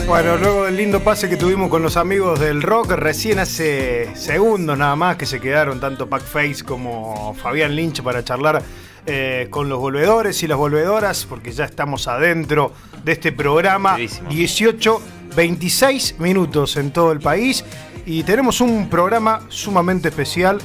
Bueno, luego del lindo pase que tuvimos con los amigos del rock, recién hace segundos nada más que se quedaron tanto Backface como Fabián Lynch para charlar con los volvedores y las volvedoras, porque ya estamos adentro de este programa. 26 minutos en todo el país y tenemos un programa sumamente especial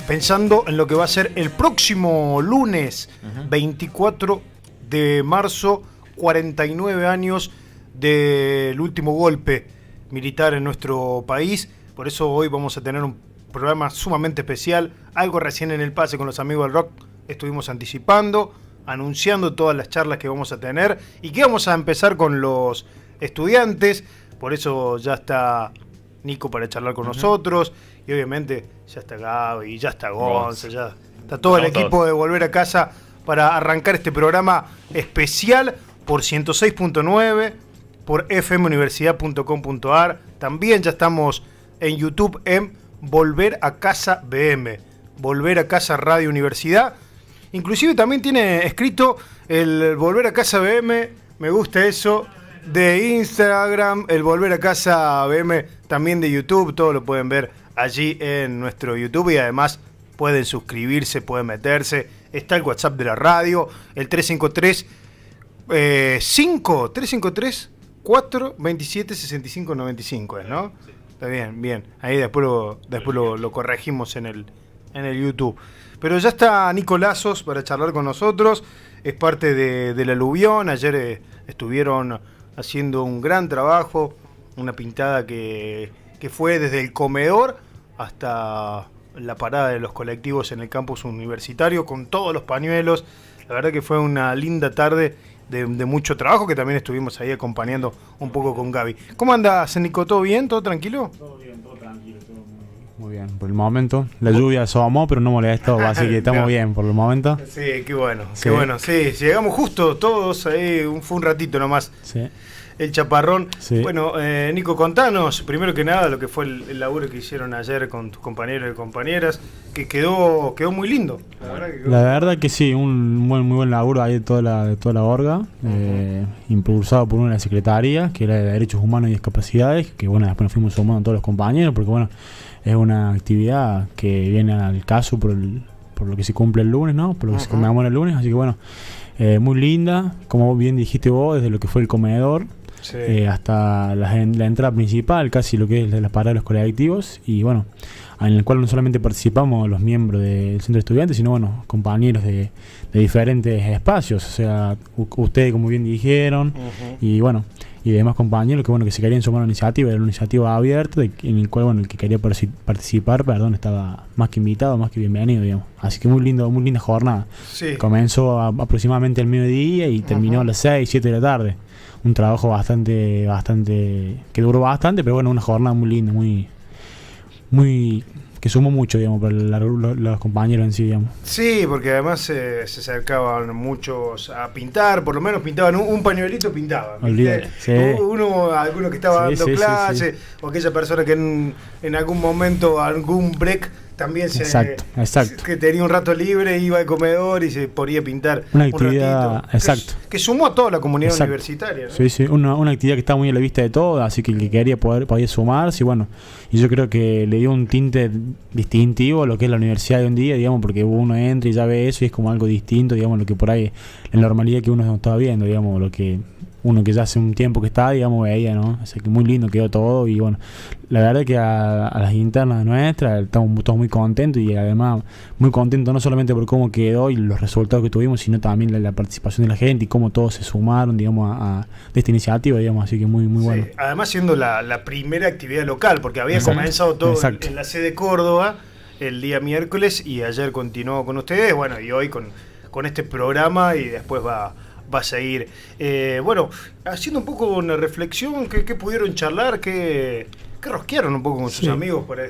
pensando en lo que va a ser el próximo lunes 24 de marzo, 49 años del último golpe militar en nuestro país. Por eso hoy vamos a tener un programa sumamente especial, algo recién en el pase con los amigos del rock estuvimos anticipando, anunciando todas las charlas que vamos a tener y que vamos a empezar con los estudiantes. Por eso ya está Nico para charlar con nosotros y obviamente ya está Gaby, ya está Gonza, ya está todo el equipo de Volver a Casa para arrancar este programa especial por 106.9, por fmuniversidad.com.ar. También ya estamos en YouTube en Volver a Casa BM, Volver a Casa Radio Universidad. Inclusive también tiene escrito el Volver a Casa BM, me gusta eso, de Instagram, el Volver a Casa BM también de YouTube. Todo lo pueden ver allí en nuestro YouTube y además pueden suscribirse, pueden meterse. Está el WhatsApp de la radio, el 353 427 6595, ¿no? Sí. Está bien, bien. Ahí después lo corregimos en el YouTube. Pero ya está Nicolazos para charlar con nosotros. Es parte del aluvión. Ayer estuvieron haciendo un gran trabajo, una pintada que fue desde el comedor hasta la parada de los colectivos en el campus universitario con todos los pañuelos. La verdad que fue una linda tarde de mucho trabajo, que también estuvimos ahí acompañando un poco con Gaby. ¿Cómo andás, Nico? ¿Todo bien? ¿Todo tranquilo? Todo bien, todo tranquilo, todo muy bien. Por el momento, la lluvia asomó, pero no molestó, así que estamos bien por el momento. Sí, qué bueno, sí. Qué bueno. Sí, llegamos justo todos ahí, fue un ratito nomás. Sí. El chaparrón. Sí. Bueno, Nico, contanos, primero que nada, lo que fue el laburo que hicieron ayer con tus compañeros y compañeras, que quedó muy lindo. La verdad que sí, muy buen laburo ahí de toda la orga, impulsado por una de las secretarías, que era de Derechos Humanos y Discapacidades, que bueno, después nos fuimos sumando todos los compañeros, porque bueno, es una actividad que viene al caso por lo que se cumple el lunes, ¿no? Por lo que se conmemora el lunes, así que bueno, muy linda, como bien dijiste vos, desde lo que fue el comedor. Sí. Hasta la entrada principal, casi lo que es la parada de los colectivos, y bueno, en el cual no solamente participamos los miembros del centro de estudiantes, sino bueno, compañeros de diferentes espacios, o sea, ustedes como bien dijeron, y bueno, y demás compañeros que se querían sumar a la iniciativa. Era una iniciativa abierta en el cual el que quería participar, estaba más que invitado, más que bienvenido, digamos. Así que muy linda jornada. Sí. Comenzó aproximadamente al mediodía y terminó a las 6, 7 de la tarde. Un trabajo bastante que duró bastante, pero bueno, una jornada muy linda, muy que sumó mucho, digamos, para los compañeros en sí, digamos. Sí, porque además se acercaban muchos a pintar, por lo menos pintaban un pañuelito, pintaban. Sí. Alguno que estaba dando clase, o aquella persona que en algún momento, algún break, también exacto. Que tenía un rato libre, iba al comedor y se ponía a pintar una actividad, exacto. Que sumó a toda la comunidad universitaria, ¿no? Sí, una actividad que está muy a la vista de todos, así que el que quería podía sumarse, y bueno, y yo creo que le dio un tinte distintivo a lo que es la universidad de un día, digamos, porque uno entra y ya ve eso y es como algo distinto, digamos, lo que por ahí, la normalidad que uno estaba viendo, digamos, lo que uno que ya hace un tiempo que está, digamos, veía, ¿no? Así que muy lindo quedó todo, y bueno, la verdad que a las internas nuestras estamos todos muy contentos, y además muy contentos no solamente por cómo quedó y los resultados que tuvimos, sino también la participación de la gente y cómo todos se sumaron, digamos, de esta iniciativa, digamos, así que muy bueno. Además siendo la primera actividad local, porque había comenzado todo en la sede Córdoba el día miércoles y ayer continuó con ustedes, bueno, y hoy con este programa, y después va a seguir. Bueno, haciendo un poco una reflexión, ¿qué pudieron charlar? ¿Qué rosquearon un poco con sus amigos para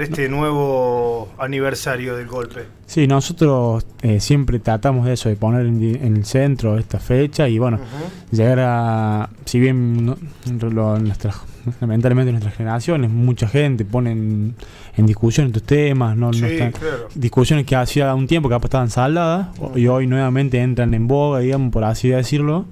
este nuevo aniversario del golpe? Sí, nosotros siempre tratamos de eso, de poner en el centro esta fecha y bueno, llegar a, si bien lamentablemente nuestras generaciones, mucha gente pone en discusión estos temas, discusiones que hacía un tiempo que estaban saldadas y hoy nuevamente entran en boga, digamos, por así decirlo.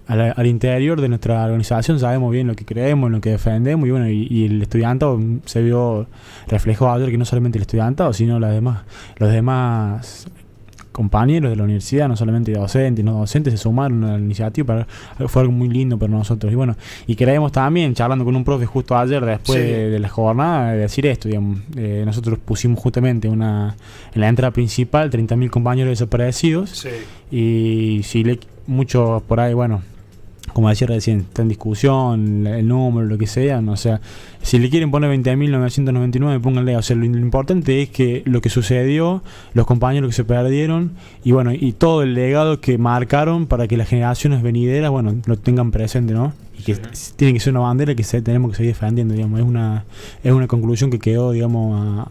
al interior de nuestra organización sabemos bien lo que creemos, lo que defendemos, y bueno, y el estudiantado se vio reflejado ayer, que no solamente el estudiantado, sino los demás compañeros de la universidad, no solamente docentes, no docentes, se sumaron a la iniciativa. Fue algo muy lindo para nosotros. Y bueno, y creemos también, charlando con un profe justo ayer, después de la jornada, de decir esto, digamos. Nosotros pusimos justamente en la entrada principal 30.000 compañeros desaparecidos. Y si muchos por ahí, bueno, como decía recién, está en discusión el número, lo que sea, ¿no? O sea, si le quieren poner 20.999, pónganle. O sea, lo importante es que lo que sucedió, los compañeros que se perdieron, y bueno, y todo el legado que marcaron para que las generaciones venideras, bueno, lo tengan presente, ¿no? Y que tiene que ser una bandera que tenemos que seguir defendiendo, digamos. Es una conclusión que quedó, digamos,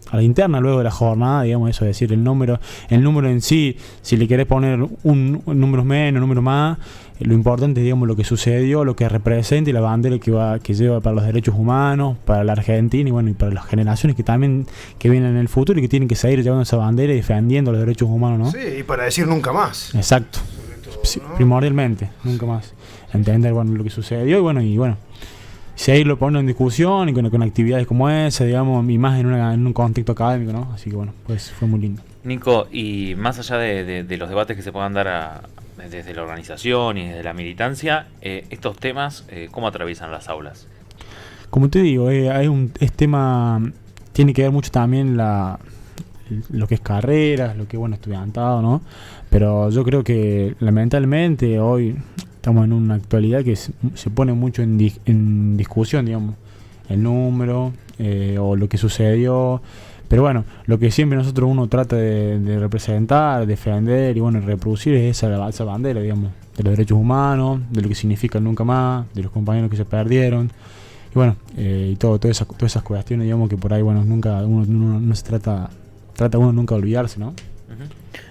a la interna luego de la jornada, digamos, eso, es decir, el número en sí, si le querés poner un número menos, un número más, lo importante es, digamos, lo que sucedió, lo que representa y la bandera que lleva para los derechos humanos, para la Argentina y bueno, y para las generaciones que también que vienen en el futuro y que tienen que seguir llevando esa bandera y defendiendo los derechos humanos, ¿no? Sí, y para decir nunca más. Exacto. Todo, ¿no? Primordialmente, nunca más. Entender, bueno, lo que sucedió y bueno, seguirlo poniendo en discusión y con actividades como esa, digamos, y más en un contexto académico, ¿no? Así que bueno, pues fue muy lindo. Nico, y más allá de los debates que se puedan dar desde la organización y desde la militancia, estos temas, ¿cómo atraviesan las aulas? Como te digo, tema tiene que ver mucho también lo que es carreras, lo que es, bueno, estudiantado, ¿no? Pero yo creo que lamentablemente hoy estamos en una actualidad que se pone mucho en discusión, digamos, el número o lo que sucedió. Pero bueno, lo que siempre uno trata de representar, defender y bueno, reproducir es esa bandera, digamos, de los derechos humanos, de lo que significa el nunca más, de los compañeros que se perdieron. Y bueno, y todas esas cuestiones, digamos, que por ahí, bueno, uno no se trata uno nunca de olvidarse, ¿no?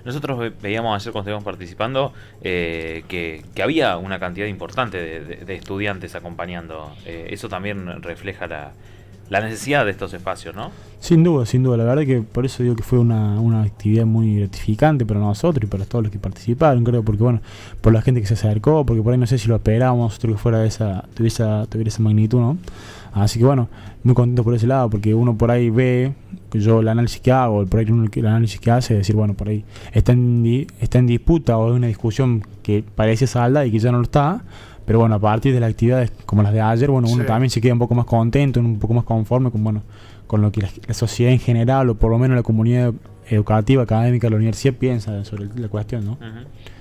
Nosotros veíamos ayer cuando estuvimos participando que había una cantidad importante de estudiantes acompañando. Eso también refleja la necesidad de estos espacios, ¿no? Sin duda. La verdad que por eso digo que fue una actividad muy gratificante para nosotros y para todos los que participaron, creo, porque bueno, por la gente que se acercó, porque por ahí no sé si lo esperábamos nosotros que fuera tuviera esa magnitud, ¿no? Así que bueno, muy contento por ese lado, porque uno por ahí ve, que yo el análisis que hago, por ahí el análisis que hace, es decir, bueno, por ahí está en disputa o es una discusión que parecía salda y que ya no lo está. Pero bueno, a partir de las actividades como las de ayer, bueno, uno también se queda un poco más contento, un poco más conforme con lo que la sociedad en general, o por lo menos la comunidad educativa, académica de la universidad piensa sobre la cuestión, ¿no?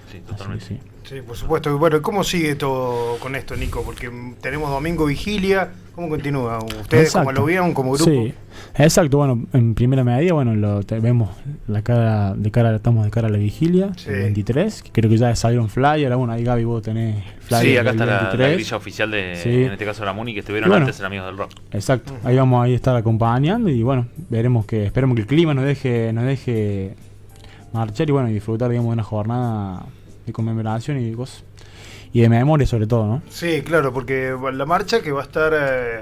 Sí, totalmente. Sí. Sí, por supuesto. Bueno, ¿cómo sigue todo con esto, Nico? Porque tenemos domingo vigilia. ¿Cómo continúa? ¿Ustedes cómo lo vieron como grupo? Sí, exacto. Bueno, en primera medida, bueno, vemos estamos de cara a la vigilia, el 23, que creo que ya salieron flyer. Bueno, ahí Gaby, vos tenés flyer. Sí, acá está la grilla oficial en este caso la Muni, que estuvieron antes en Amigos del Rock. Exacto, ahí vamos a estar acompañando y bueno, esperemos que el clima nos deje marchar y bueno, y disfrutar, digamos, de una jornada de conmemoración y cosas. Y de memoria sobre todo, ¿no? Sí, claro, porque la marcha que va a estar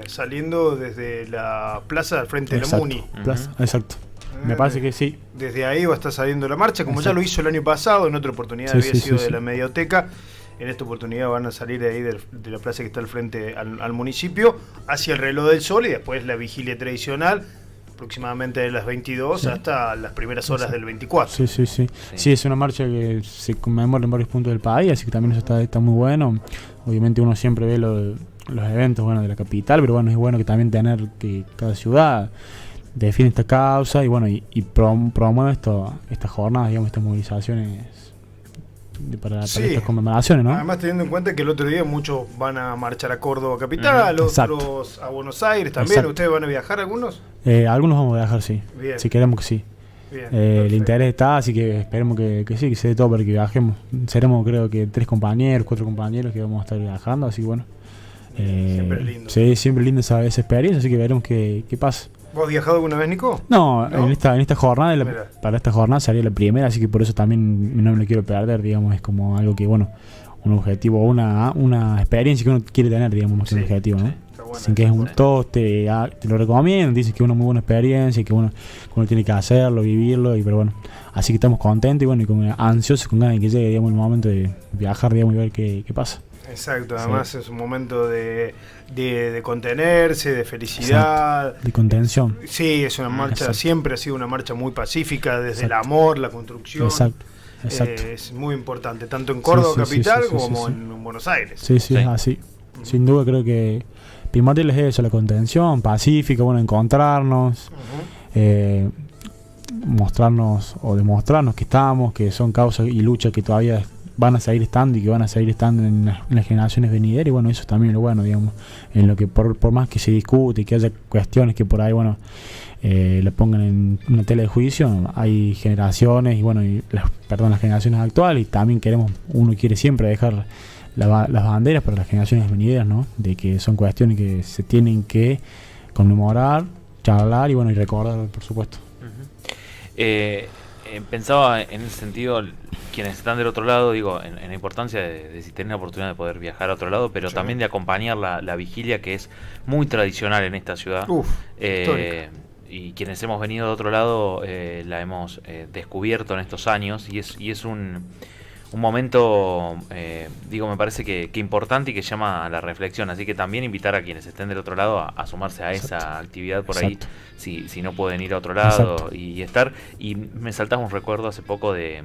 saliendo desde la plaza del frente de la Muni. Exacto. Me parece que sí. Desde ahí va a estar saliendo la marcha, como ya lo hizo el año pasado, en otra oportunidad había sido de la Medioteca. En esta oportunidad van a salir de ahí de la plaza que está al frente al municipio, hacia el Reloj del Sol y después la vigilia tradicional, aproximadamente de las 22 hasta las primeras horas del 24. Sí, es una marcha que se conmemora en varios puntos del país, así que también eso está muy bueno. Obviamente uno siempre ve los eventos, bueno, de la capital, pero bueno, es bueno que también tener que cada ciudad define esta causa y bueno, y promueve estas jornadas, digamos, estas movilizaciones para estas conmemoraciones, ¿no? Además, teniendo en cuenta que el otro día muchos van a marchar a Córdoba capital, otros a Buenos Aires también. ¿Ustedes van a viajar algunos? Algunos vamos a viajar, sí. Bien. Si queremos que sí. Bien, el interés está, así que esperemos que sí, que se dé todo para que viajemos. Seremos, creo que 4 compañeros que vamos a estar viajando, así que bueno. Siempre lindo. Sí, siempre lindo esa experiencia, así que veremos qué pasa. ¿Vos has viajado alguna vez, Nico? No, en esta jornada, para esta jornada sería la primera, así que por eso también no me lo quiero perder, digamos, es como algo que, bueno, un objetivo, una experiencia que uno quiere tener, digamos, más que un objetivo, ¿no? Sin que todos te lo recomiendan, dicen que es una muy buena experiencia, que uno tiene que hacerlo, vivirlo, pero bueno, así que estamos contentos y bueno, y ansiosos, con ganas de que llegue, digamos, el momento de viajar, digamos, y ver qué pasa. Exacto, además es un momento de contenerse, de felicidad. Exacto. De contención. Sí, es una marcha, Exacto. Siempre ha sido una marcha muy pacífica, desde Exacto. el amor, la construcción. Exacto. Es muy importante, tanto en Córdoba capital como sí. en Buenos Aires. Sí, es así. Sin duda creo que primordial es eso, la contención, pacífica, bueno, encontrarnos, mostrarnos o demostrarnos que estamos, que son causas y luchas que todavía van a seguir estando y que van a seguir estando en las generaciones venideras, y bueno, eso es también lo bueno, digamos, en lo que por más que se discute y que haya cuestiones que por ahí, bueno, le pongan en una tela de juicio, hay generaciones y bueno, las generaciones actuales, y también uno quiere siempre dejar las banderas para las generaciones venideras, ¿no? De que son cuestiones que se tienen que conmemorar, charlar y bueno, y recordar, por supuesto. Pensaba en ese sentido, quienes están del otro lado, digo, en la importancia de si tienen la oportunidad de poder viajar a otro lado, pero también de acompañar la vigilia, que es muy tradicional en esta ciudad. Y quienes hemos venido de otro lado la hemos descubierto en estos años, y es un momento, me parece que importante y que llama a la reflexión. Así que también invitar a quienes estén del otro lado a sumarse a esa actividad por ahí, si no pueden ir a otro lado y estar. Y me saltaba un recuerdo hace poco de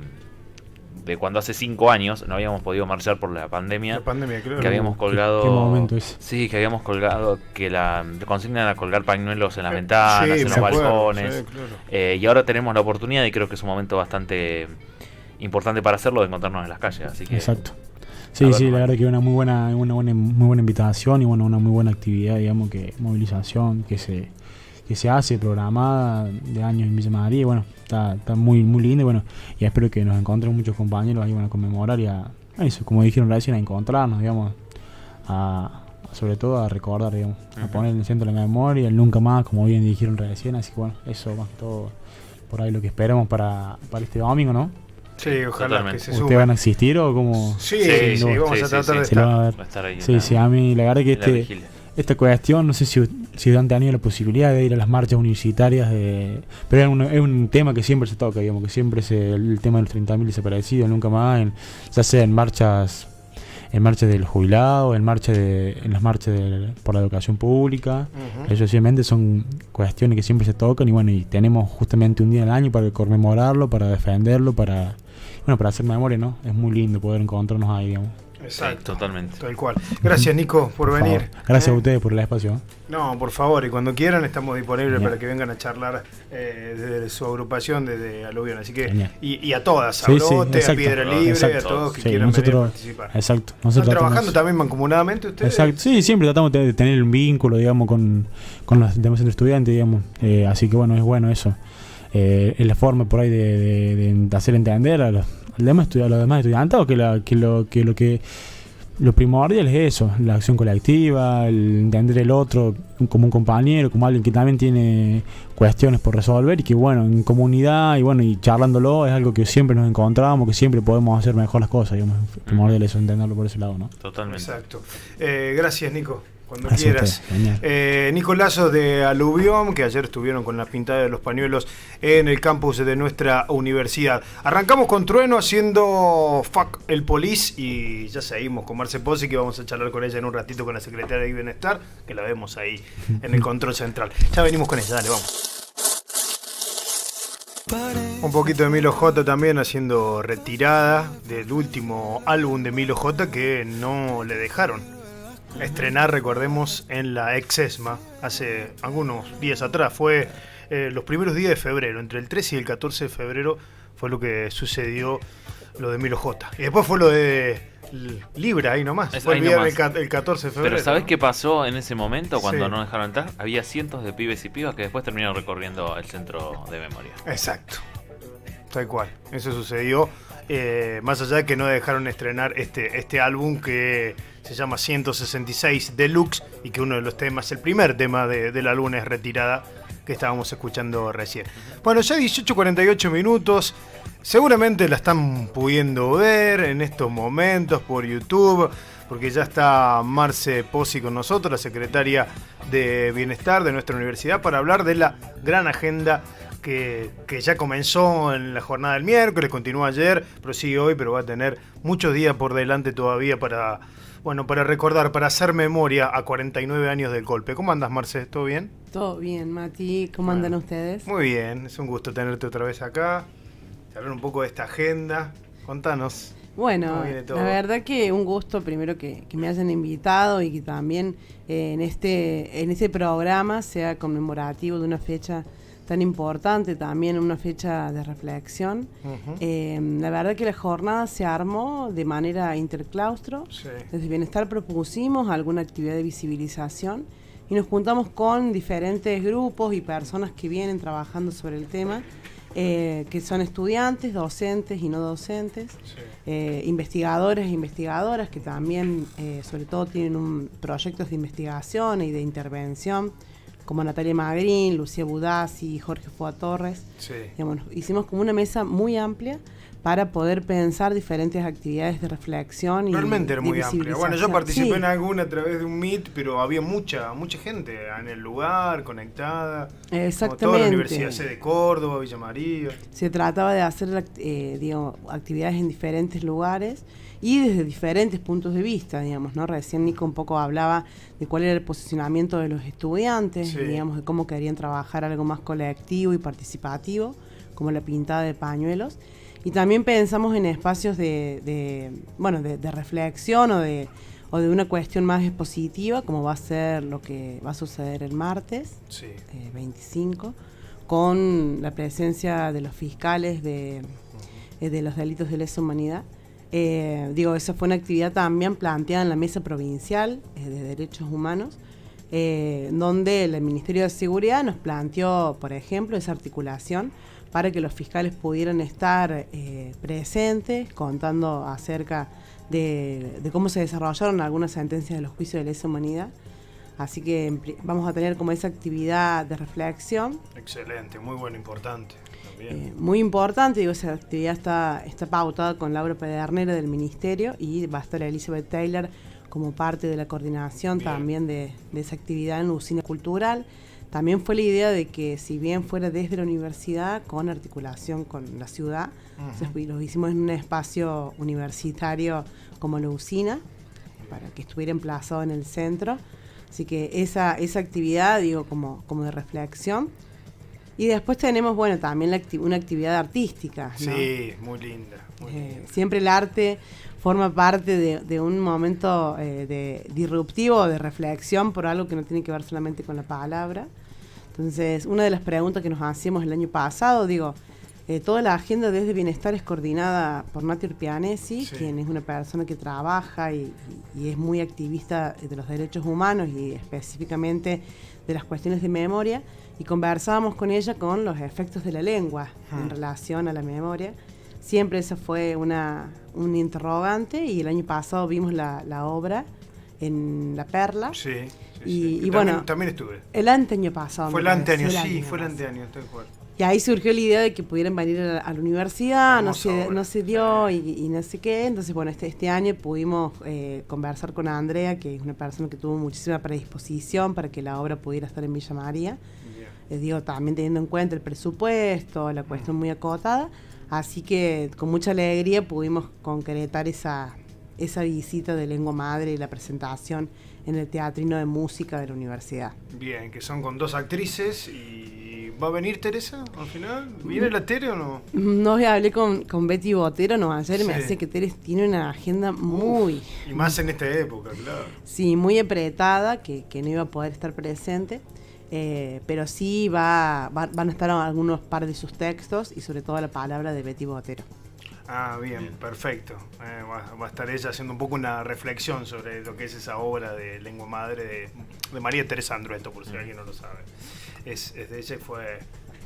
cuando hace 5 años no habíamos podido marchar por la pandemia. Claro. Que habíamos colgado. ¿Qué momento es? Sí, que habíamos colgado, que la consigna era colgar pañuelos en las ventanas, en los balcones. Claro. Y ahora tenemos la oportunidad, y creo que es un momento bastante importante para hacerlo, de encontrarnos en las calles. Así que, exacto. Sí, la verdad que es una muy buena invitación y bueno, una muy buena actividad, digamos, que movilización que se hace programada de años en Villa María, y bueno, está muy muy lindo, y bueno, y espero que nos encontremos muchos compañeros ahí, bueno, a conmemorar y a eso, como dijeron recién, a encontrarnos, digamos, sobre todo a recordar, digamos, a poner en el centro de la memoria, el nunca más, como bien dijeron recién. Así que bueno, eso más que todo por ahí lo que esperamos para este domingo, ¿no? Sí, ojalá. Totalmente. Que se ¿Ustedes sume. van a asistir o cómo? Sí, vamos a tratar de Se lo van a estar. ver. Va a estar ahí Sí, a mí la verdad que en la vigilia. esta cuestión, no sé si han tenido la posibilidad de ir a las marchas universitarias, pero es un tema que siempre se toca, digamos, que siempre el tema de los 30.000 desaparecidos, nunca más, ya sea en marchas del jubilado, en las marchas por la educación pública. Eso simplemente son cuestiones que siempre se tocan, y bueno, y tenemos justamente un día al año para conmemorarlo, para defenderlo, para hacer memoria, ¿no? Es muy lindo poder encontrarnos ahí, digamos. Exacto, Sí, totalmente. Tal cual. Gracias, Nico, por venir. Gracias a ustedes por el espacio. No, por favor, y cuando quieran estamos disponibles Genial. para que vengan a charlar desde su agrupación, desde Aluvión. Así que, Genial. y a todas, a Sí, Brote, a exacto. Piedra Libre, Exacto. a todos que Sí, quieran venir a participar. Exacto. ¿Están Nosotros trabajando tratamos- también mancomunadamente ustedes? Exacto, sí, siempre tratamos de tener un vínculo, digamos, con los demás estudiantes, digamos. Así que bueno, es bueno eso. Es la forma por ahí de hacer entender a los demás estudiantes lo primordial es eso, la acción colectiva, el entender el otro como un compañero, como alguien que también tiene cuestiones por resolver, y que bueno, en comunidad y charlándolo es algo que siempre nos encontramos, que siempre podemos hacer mejor las cosas, digamos. Primordial eso, entenderlo por ese lado, ¿no? Totalmente. Exacto. Gracias, Nico. Cuando Gracias a quieras. ustedes, genial. Nicolás de Aluvión, que ayer estuvieron con la pintada de los pañuelos en el campus de nuestra universidad. Arrancamos con Trueno haciendo Fuck el Police, y ya seguimos con Marce Pozzi, que vamos a charlar con ella en un ratito, con la secretaria de Bienestar, que la vemos ahí en el control central. Ya venimos con ella, dale, vamos. Un poquito de Milo J también haciendo retirada del último álbum de Milo J, que no le dejaron estrenar, recordemos, en la ex-ESMA hace algunos días atrás. Fue los primeros días de febrero, entre el 13 y el 14 de febrero fue lo que sucedió, lo de Milo J. Y después fue lo de Libra, ahí nomás. Fue el viernes el 14 de febrero. Pero ¿sabés ¿no? qué pasó en ese momento cuando Sí. no dejaron entrar? Había cientos de pibes y pibas que después terminaron recorriendo el centro de memoria. Exacto. Tal cual. Eso sucedió. Más allá de que no dejaron estrenar este álbum que se llama 166 Deluxe, y que uno de los temas, el primer tema del álbum es Retirada, que estábamos escuchando recién. Bueno, ya 18:48 minutos. Seguramente la están pudiendo ver en estos momentos por YouTube, porque ya está Marce Pozzi con nosotros, la secretaria de Bienestar de nuestra universidad, para hablar de la gran agenda que ya comenzó en la jornada del miércoles, continuó ayer, pero sigue hoy, pero va a tener muchos días por delante todavía para recordar, para hacer memoria a 49 años del golpe. ¿Cómo andas, Marce? ¿Todo bien? Todo bien, Mati. ¿Cómo andan ustedes? Muy bien, es un gusto tenerte otra vez acá, hablar un poco de esta agenda. Contanos. Bueno, la verdad que un gusto primero que me hayan invitado y que también en este programa sea conmemorativo de una fecha tan importante, también una fecha de reflexión. La verdad que la jornada se armó de manera interclaustro. Sí. Desde Bienestar propusimos alguna actividad de visibilización y nos juntamos con diferentes grupos y personas que vienen trabajando sobre el tema, que son estudiantes, docentes y no docentes, sí. Investigadores e investigadoras que también sobre todo tienen proyectos de investigación y de intervención, como Natalia Magrín, Lucía Budassi, Jorge Foa Torres. Sí. Digamos, hicimos como una mesa muy amplia para poder pensar diferentes actividades de reflexión. Realmente era muy amplia. Bueno, yo participé sí. en alguna a través de un Meet, pero había mucha gente en el lugar, conectada. Exactamente. Toda la Universidad C de Córdoba, Villa María. Se trataba de hacer actividades en diferentes lugares y desde diferentes puntos de vista, digamos, ¿no? Recién Nico un poco hablaba de cuál era el posicionamiento de los estudiantes, sí. Digamos, de cómo querían trabajar algo más colectivo y participativo, como la pintada de pañuelos. Y también pensamos en espacios de reflexión o de una cuestión más expositiva, como va a ser lo que va a suceder el martes, sí. 25, con la presencia de los fiscales de los delitos de lesa humanidad. Esa fue una actividad también planteada en la Mesa Provincial de Derechos Humanos, donde el Ministerio de Seguridad nos planteó, por ejemplo, esa articulación para que los fiscales pudieran estar presentes, contando acerca de cómo se desarrollaron algunas sentencias de los juicios de lesa humanidad. Así que vamos a tener como esa actividad de reflexión. Excelente, muy bueno, importante. Muy importante, esa actividad está pautada con Laura Pedernera del Ministerio y va a estar Elizabeth Taylor como parte de la coordinación. Bien. También de esa actividad en la usina cultural. También fue la idea de que si bien fuera desde la universidad, con articulación con la ciudad, entonces lo hicimos en un espacio universitario como la usina, para que estuviera emplazado en el centro. Así que esa actividad, como de reflexión. Y después tenemos, también una actividad artística, ¿no? Sí, muy linda. Siempre el arte forma parte de un momento disruptivo, de reflexión por algo que no tiene que ver solamente con la palabra. Entonces, una de las preguntas que nos hacíamos el año pasado, toda la agenda desde Bienestar es coordinada por Nati Urpianesi, sí. Quien es una persona que trabaja y es muy activista de los derechos humanos y específicamente de las cuestiones de memoria, y conversábamos con ella con los efectos de la lengua en relación a la memoria. Siempre esa fue un interrogante, y el año pasado vimos la obra en La Perla. Sí. Y también estuve. El anteaño pasado. Fue el anteaño, sí, fue el anteaño, estoy de acuerdo. Y ahí surgió la idea de que pudieran venir a la universidad, no se dio y no sé qué. Entonces, este año pudimos conversar con Andrea, que es una persona que tuvo muchísima predisposición para que la obra pudiera estar en Villa María. También teniendo en cuenta el presupuesto, la cuestión muy acotada. Así que con mucha alegría pudimos concretar esa visita de lengua madre y la presentación en el Teatrino de Música de la universidad. Bien, que son con 2 actrices. ¿Y va a venir Teresa al final? ¿Viene la Tere o no? No, hablé con Betty Botero ayer, sí. Me hace que Teresa tiene una agenda muy... Y más en esta época, claro. Sí, muy apretada, que no iba a poder estar presente. Pero sí van a estar algunos par de sus textos y sobre todo la palabra de Betty Botero. Ah, bien, perfecto. Va a estar ella haciendo un poco una reflexión sobre lo que es esa obra de lengua madre de María Teresa Andrueto, por si alguien no lo sabe. Es de ella, fue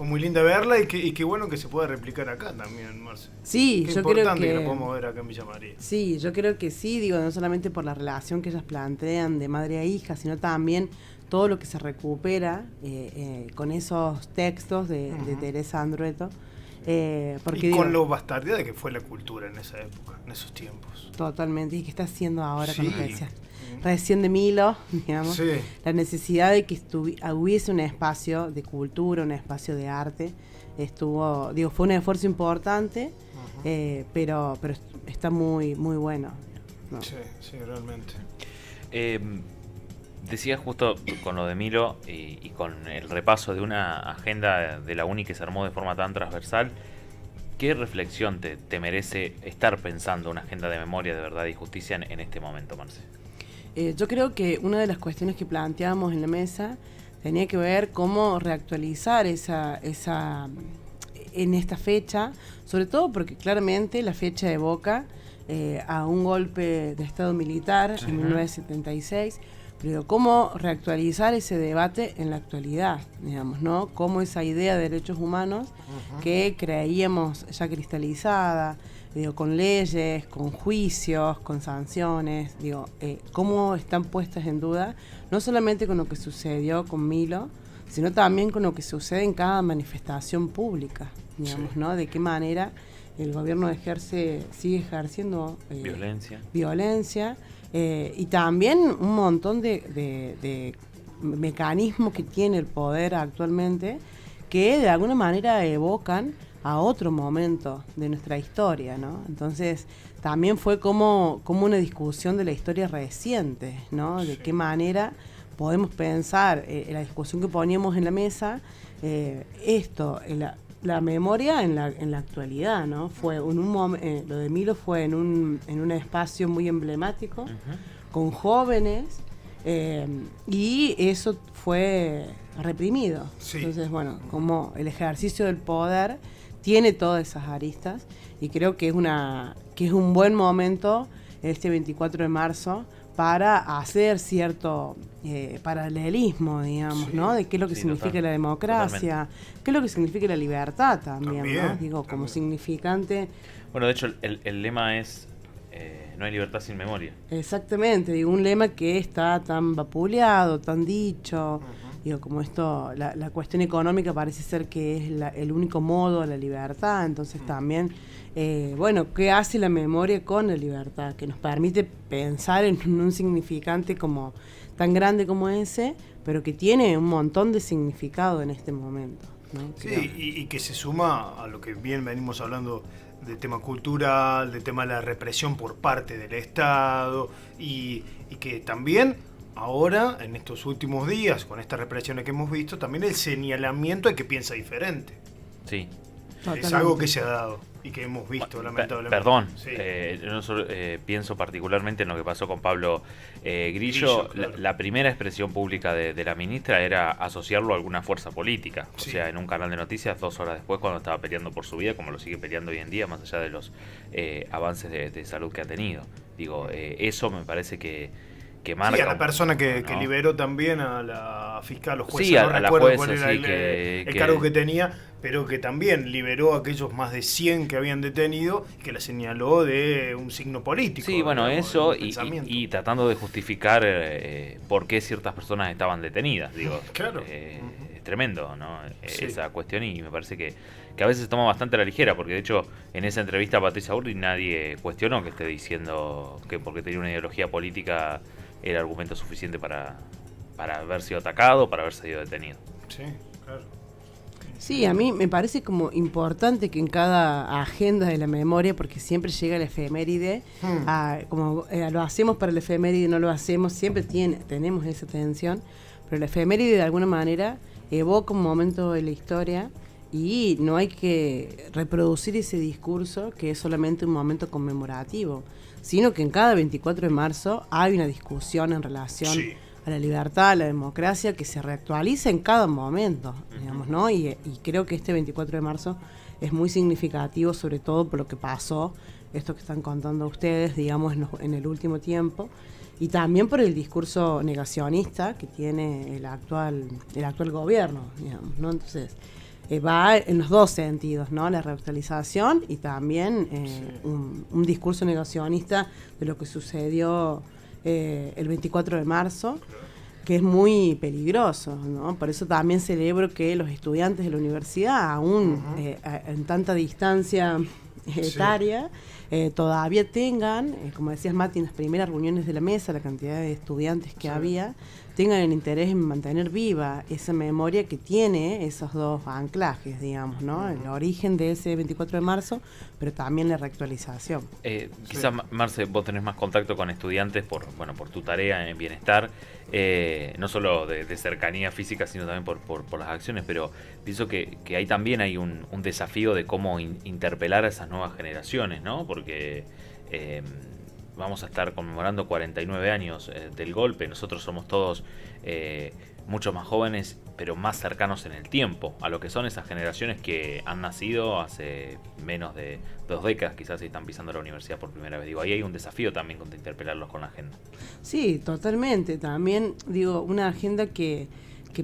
muy linda verla y qué bueno que se pueda replicar acá también, Marce. Sí, qué yo importante creo que lo podamos ver acá en Villa María. Sí, yo creo que sí, no solamente por la relación que ellas plantean de madre a hija, sino también todo lo que se recupera con esos textos de Teresa Andrueto. Porque y con lo bastardeada que fue la cultura en esa época, en esos tiempos. Totalmente, y que está haciendo ahora con Sí. lo que decías. Recién de Milo, digamos, Sí. la necesidad de que hubiese un espacio de cultura, un espacio de arte, fue un esfuerzo importante, pero está muy, muy bueno, ¿no? Sí, realmente. Decías justo con lo de Milo y con el repaso de una agenda de la UNI que se armó de forma tan transversal, ¿qué reflexión te merece estar pensando una agenda de memoria, de verdad y justicia en este momento, Marce? Yo creo que una de las cuestiones que planteábamos en la mesa tenía que ver cómo reactualizar esa en esta fecha, sobre todo porque claramente la fecha evoca a un golpe de Estado militar en 1976, pero cómo reactualizar ese debate en la actualidad, digamos, ¿no? Cómo esa idea de derechos humanos que creíamos ya cristalizada, con leyes, con juicios, con sanciones, cómo están puestas en duda, no solamente con lo que sucedió con Milo, sino también con lo que sucede en cada manifestación pública, digamos, ¿no? De qué manera el gobierno sigue ejerciendo violencia, y también un montón de mecanismos que tiene el poder actualmente que de alguna manera evocan a otro momento de nuestra historia, ¿no? Entonces, también fue como una discusión de la historia reciente, ¿no? De qué manera podemos pensar, la discusión que poníamos en la mesa, la memoria en la actualidad, ¿no? Fue lo de Milo fue en un espacio muy emblemático, con jóvenes, y eso fue reprimido. Sí. Entonces, bueno, como el ejercicio del poder tiene todas esas aristas, y creo que es un buen momento este 24 de marzo para hacer cierto paralelismo, digamos, ¿no? De qué es lo que significa la democracia, totalmente. Qué es lo que significa la libertad también, ¿no? Digo, como significante. Bueno, de hecho, el lema es no hay libertad sin memoria. Exactamente, digo, un lema que está tan vapuleado, tan dicho. Digo, como esto, la cuestión económica parece ser que es el único modo de la libertad, entonces también, ¿qué hace la memoria con la libertad? Que nos permite pensar en un significante como tan grande como ese, pero que tiene un montón de significado en este momento, ¿no? Sí, y que se suma a lo que bien venimos hablando del tema cultural, del tema de la represión por parte del Estado, y que también ahora, en estos últimos días, con estas represiones que hemos visto, también el señalamiento de que piensa diferente. Sí. Es algo que se ha dado y que hemos visto, lamentablemente. Perdón, sí. Yo solo, pienso particularmente en lo que pasó con Pablo Grillo. Claro. La primera expresión pública de la ministra era asociarlo a alguna fuerza política. Sí. O sea, en un canal de noticias 2 horas después, cuando estaba peleando por su vida, como lo sigue peleando hoy en día, más allá de los avances de salud que ha tenido. Digo, eso me parece que marca. Sí, a la persona que liberó también a la fiscal o jueza, sí, no recuerdo jueza, cuál era el cargo que tenía, pero que también liberó a aquellos más de 100 que habían detenido, que la señaló de un signo político. Sí, bueno, eso y tratando de justificar por qué ciertas personas estaban detenidas. Digo, claro. Es tremendo, ¿no? Sí. Esa cuestión, y me parece que a veces se toma bastante a la ligera, porque de hecho en esa entrevista a Patricia Bullrich nadie cuestionó que esté diciendo que porque tenía una ideología política era argumento suficiente para haber sido atacado, para haber sido detenido. Sí, claro. Sí, a mí me parece como importante que en cada agenda de la memoria, porque siempre llega la efeméride, lo hacemos para la efeméride, no lo hacemos, siempre tenemos esa tensión, pero la efeméride de alguna manera evoca un momento de la historia, y no hay que reproducir ese discurso que es solamente un momento conmemorativo, sino que en cada 24 de marzo hay una discusión en relación a la libertad, a la democracia, que se reactualiza en cada momento, digamos, ¿no? Y creo que este 24 de marzo es muy significativo, sobre todo por lo que pasó, esto que están contando ustedes, digamos, en el último tiempo, y también por el discurso negacionista que tiene el actual gobierno, digamos, ¿no? Entonces, va en los dos sentidos, ¿no? La revitalización y también un discurso negacionista de lo que sucedió el 24 de marzo, que es muy peligroso, ¿no? Por eso también celebro que los estudiantes de la universidad, aún en tanta distancia etaria, todavía tengan, como decías Mati, en las primeras reuniones de la mesa, la cantidad de estudiantes que había, tengan el interés en mantener viva esa memoria que tiene esos dos anclajes, digamos, ¿no? El origen de ese 24 de marzo, pero también la reactualización. Quizás, Marce, vos tenés más contacto con estudiantes por tu tarea en bienestar, no solo de cercanía física, sino también por las acciones, pero pienso que ahí también hay un desafío de cómo interpelar a esas nuevas generaciones, ¿no? Porque vamos a estar conmemorando 49 años del golpe. Nosotros somos todos mucho más jóvenes, pero más cercanos en el tiempo a lo que son esas generaciones que han nacido hace menos de 2 décadas, quizás, y están pisando la universidad por primera vez. Digo, ahí hay un desafío también con interpelarlos con la agenda. Sí, totalmente. También, digo, una agenda que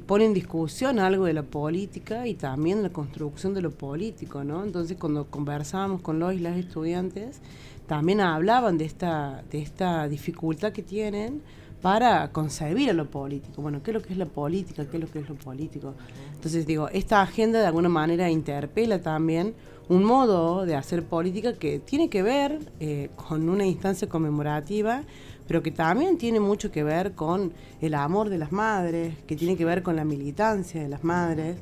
pone en discusión algo de la política y también la construcción de lo político, ¿no? Entonces, cuando conversábamos con los y las estudiantes, también hablaban de esta dificultad que tienen para concebir a lo político. Bueno, ¿qué es lo que es la política? ¿Qué es lo que es lo político? Entonces, digo, esta agenda de alguna manera interpela también un modo de hacer política que tiene que ver con una instancia conmemorativa, pero que también tiene mucho que ver con el amor de las madres, que tiene que ver con la militancia de las madres.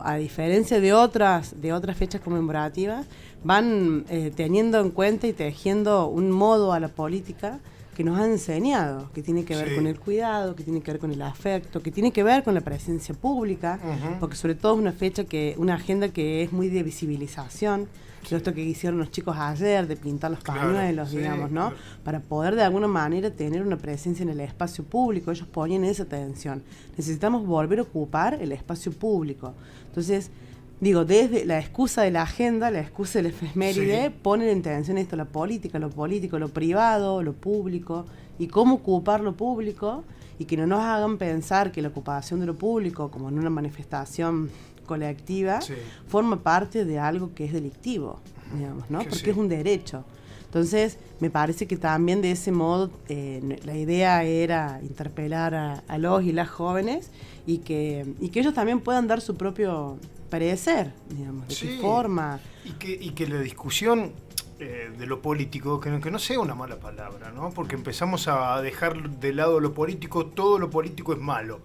A diferencia de otras fechas conmemorativas, van teniendo en cuenta y tejiendo un modo a la política que nos han enseñado, que tiene que ver con el cuidado, que tiene que ver con el afecto, que tiene que ver con la presencia pública, porque sobre todo es una agenda que es muy de visibilización. Esto que hicieron los chicos ayer, de pintar los pañuelos, digamos, ¿no? Para poder de alguna manera tener una presencia en el espacio público. Ellos ponían esa atención. Necesitamos volver a ocupar el espacio público. Entonces, digo, desde la excusa de la agenda, la excusa del efeméride, ponen en tensión esto, la política, lo privado, lo público, y cómo ocupar lo público, y que no nos hagan pensar que la ocupación de lo público, como en una manifestación colectiva, forma parte de algo que es delictivo, digamos, ¿no? Porque es un derecho. Entonces, me parece que también de ese modo la idea era interpelar a los y las jóvenes y que ellos también puedan dar su propio parecer, digamos, de qué forma. Y que la discusión de lo político, que no sea una mala palabra, ¿no? Porque empezamos a dejar de lado lo político, todo lo político es malo,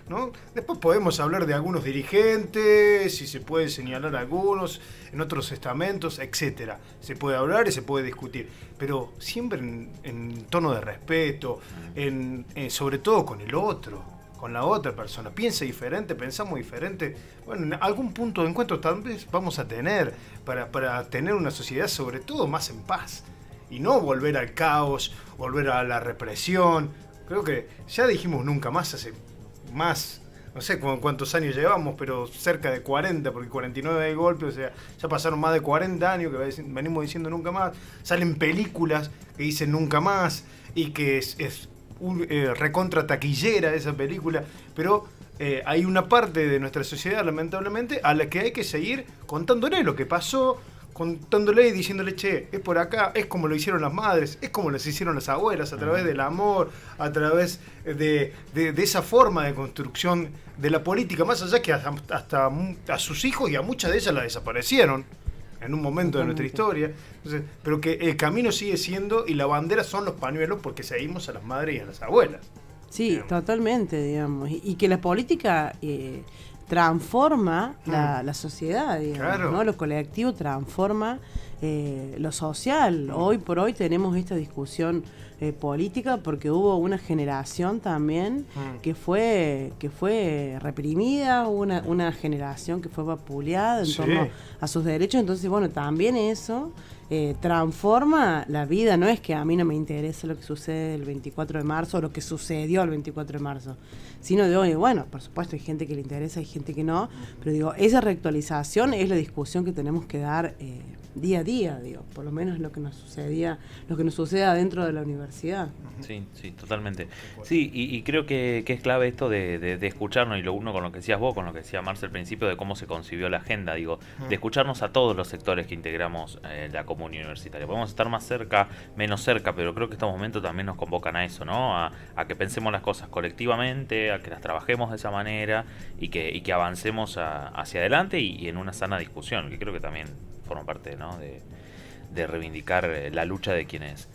¿no? Después podemos hablar de algunos dirigentes, si se puede señalar algunos en otros estamentos, etcétera. Se puede hablar y se puede discutir, pero siempre en tono de respeto, sobre todo con el otro, con la otra persona. Piensa diferente, pensamos diferente. Bueno, en algún punto de encuentro tal vez vamos a tener para tener una sociedad sobre todo más en paz y no volver al caos, volver a la represión. Creo que ya dijimos nunca más hace más, no sé cuántos años llevamos, pero cerca de 40, porque 49 de golpe, o sea, ya pasaron más de 40 años que venimos diciendo nunca más. Salen películas que dicen nunca más y que es recontra taquillera esa película, pero hay una parte de nuestra sociedad, lamentablemente, a la que hay que seguir contándole lo que pasó, contándole y diciéndole, che, es por acá, es como lo hicieron las madres, es como las hicieron las abuelas, a través del amor, a través de esa forma de construcción de la política, más allá que hasta a sus hijos y a muchas de ellas la desaparecieron en un momento de nuestra historia. Entonces, pero que el camino sigue siendo, y la bandera son los pañuelos, porque seguimos a las madres y a las abuelas. Sí, digamos. Totalmente, digamos. Y que la política transforma la sociedad, digamos, ¿no? Lo colectivo transforma lo social. Hoy por hoy tenemos esta discusión política porque hubo una generación también que fue reprimida, una generación que fue vapuleada en torno a sus derechos. Entonces, bueno, también eso transforma la vida. No es que a mí no me interese lo que sucede el 24 de marzo o lo que sucedió el 24 de marzo, sino de hoy, bueno, por supuesto hay gente que le interesa, hay gente que no, pero digo, esa reactualización es la discusión que tenemos que dar día a día, digo, por lo menos lo que nos sucede adentro de la universidad. Sí, sí, totalmente. Sí, y creo que es clave esto de escucharnos, y lo uno con lo que decías vos, con lo que decía Marce al principio, de cómo se concibió la agenda, digo, de escucharnos a todos los sectores que integramos la comunidad universitaria. Podemos estar más cerca, menos cerca, pero creo que estos momentos también nos convocan a eso, ¿no? A que pensemos las cosas colectivamente, a que las trabajemos de esa manera y que avancemos hacia adelante y en una sana discusión, que creo que también forma parte, ¿no? de reivindicar la lucha de quienes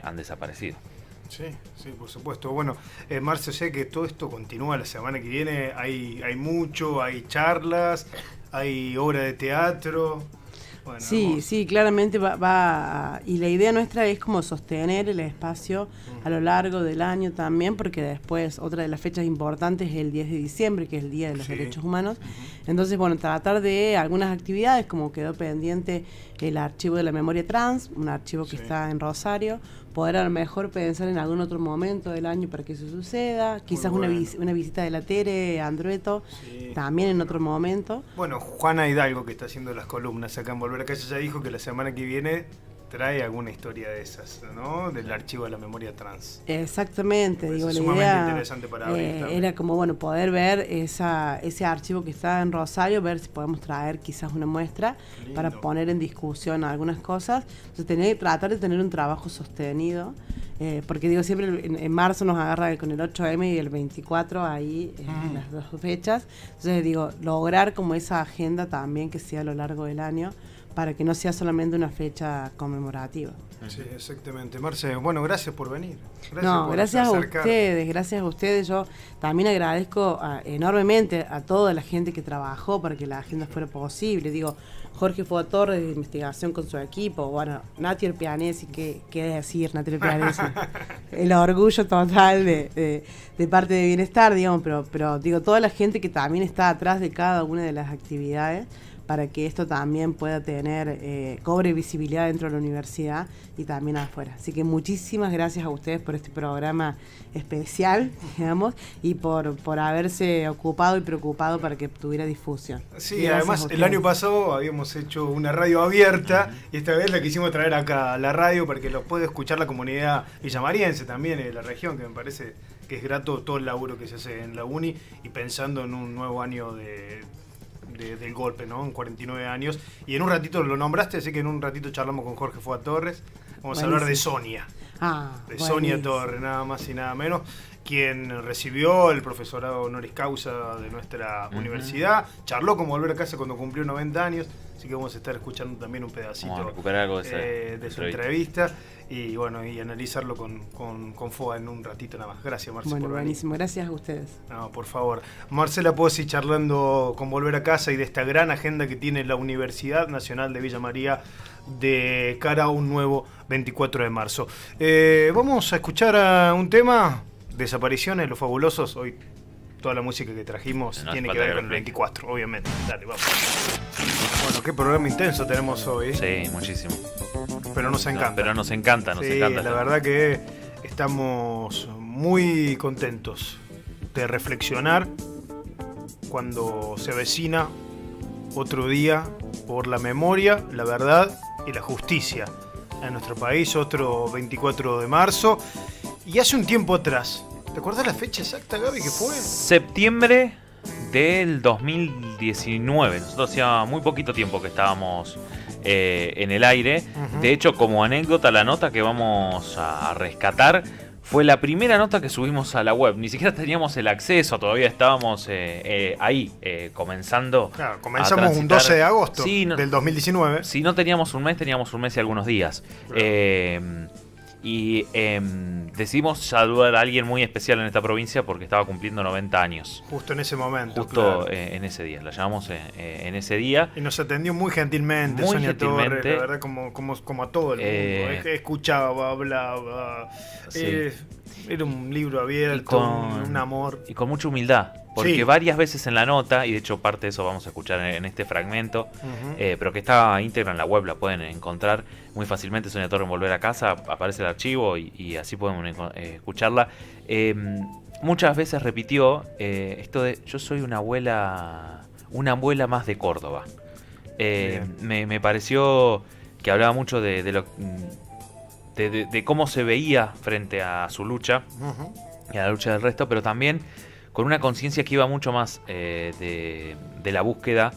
han desaparecido. Sí, sí, por supuesto. Bueno, Marce, sé que todo esto continúa la semana que viene. Hay mucho, hay charlas, hay obra de teatro. Bueno, sí, hermoso. sí, claramente va y la idea nuestra es como sostener el espacio a lo largo del año también, porque después otra de las fechas importantes es el 10 de diciembre, que es el Día de los Derechos Humanos. Entonces, bueno, tratar de algunas actividades, como quedó pendiente el archivo de la memoria trans, un archivo que está en Rosario, poder a lo mejor pensar en algún otro momento del año para que eso suceda, quizás bueno. una visita de la Tere, Andrueto, también en otro momento. Bueno, Juana Hidalgo, que está haciendo las columnas acá en Volver a Casa, ya dijo que la semana que viene trae alguna historia de esas, ¿no? Del archivo de la memoria trans. Exactamente, digo, la sumamente idea interesante para abrir también. era como, bueno, poder ver ese archivo que está en Rosario, ver si podemos traer quizás una muestra para poner en discusión algunas cosas. Entonces, tratar de tener un trabajo sostenido, porque digo, siempre en marzo nos agarra con el 8M y el 24 ahí, las dos fechas. Entonces, digo, lograr como esa agenda también que sea a lo largo del año, para que no sea solamente una fecha conmemorativa. Sí, exactamente. Marce, bueno, gracias por venir. Gracias a ustedes. Yo también agradezco enormemente a toda la gente que trabajó para que la agenda fuera posible. Digo, Jorge Fuatorre de investigación con su equipo, bueno, Nati Pianesi, ¿qué decir, Nati Pianesi? El orgullo total de parte de Bienestar, digamos, pero digo, toda la gente que también está atrás de cada una de las actividades, para que esto también pueda tener, cobre visibilidad dentro de la universidad y también afuera. Así que muchísimas gracias a ustedes por este programa especial, digamos, y por haberse ocupado y preocupado para que tuviera difusión. Sí, gracias además el año pasado habíamos hecho una radio abierta y esta vez la quisimos traer acá a la radio para que los pueda escuchar la comunidad villamariense también, de la región, que me parece que es grato todo el laburo que se hace en la uni y pensando en un nuevo año del golpe, ¿no? En 49 años. Y en un ratito lo nombraste, así que en un ratito charlamos con Jorge Fuá Torres. Vamos a hablar de Sonia. De Sonia Torres, nada más y nada menos, quien recibió el profesorado honoris causa de nuestra universidad. Charló con Volver a Casa cuando cumplió 90 años, así que vamos a estar escuchando también un pedacito. Vamos a recuperar algo de su entrevista. Y bueno, y analizarlo con FOA en un ratito nada más. Gracias, Marcela. Bueno, buenísimo. Gracias a ustedes. No, por favor. Marcela Pozzi charlando con Volver a Casa y de esta gran agenda que tiene la Universidad Nacional de Villa María de cara a un nuevo 24 de marzo. Vamos a escuchar a un tema, Desapariciones, Los Fabulosos. Hoy toda la música que trajimos tiene que ver con el 24, obviamente. Dale, vamos. Bueno, qué programa intenso tenemos hoy. Sí, muchísimo. Pero nos encanta. No, pero nos encanta, sí, la verdad que estamos muy contentos de reflexionar cuando se avecina otro día por la memoria, la verdad y la justicia en nuestro país, otro 24 de marzo. Y hace un tiempo atrás, ¿te acuerdas la fecha exacta, Gaby, que fue? Septiembre del 2019. Nosotros hacía muy poquito tiempo que estábamos en el aire. De hecho, como anécdota, la nota que vamos a rescatar fue la primera nota que subimos a la web. Ni siquiera teníamos el acceso, todavía estábamos ahí, comenzando. Claro, comenzamos un 12 de agosto del 2019. Si no teníamos un mes y algunos días. Claro. Y decidimos saludar a alguien muy especial en esta provincia porque estaba cumpliendo 90 años. Justo en ese momento. Justo en ese día. La llamamos en ese día. Y nos atendió muy gentilmente, Sonia Torres, la verdad, como a todo el mundo. Escuchaba, hablaba. Sí. Era un libro abierto, un amor. Y con mucha humildad. Porque varias veces en la nota, y de hecho parte de eso vamos a escuchar en este fragmento, pero que está íntegra en la web, la pueden encontrar muy fácilmente. Sonia Torres en Volver a Casa, aparece el archivo y así podemos escucharla. Muchas veces repitió esto de: yo soy una abuela más de Córdoba. Me pareció que hablaba mucho de cómo se veía frente a su lucha y a la lucha del resto, pero también con una conciencia que iba mucho más de la búsqueda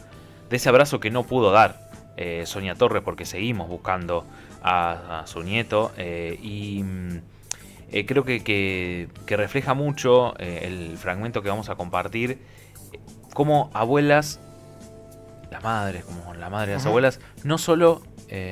de ese abrazo que no pudo dar Sonia Torres, porque seguimos buscando a su nieto, y creo que refleja mucho el fragmento que vamos a compartir, como abuelas, las madres, como la madre de las abuelas, no solo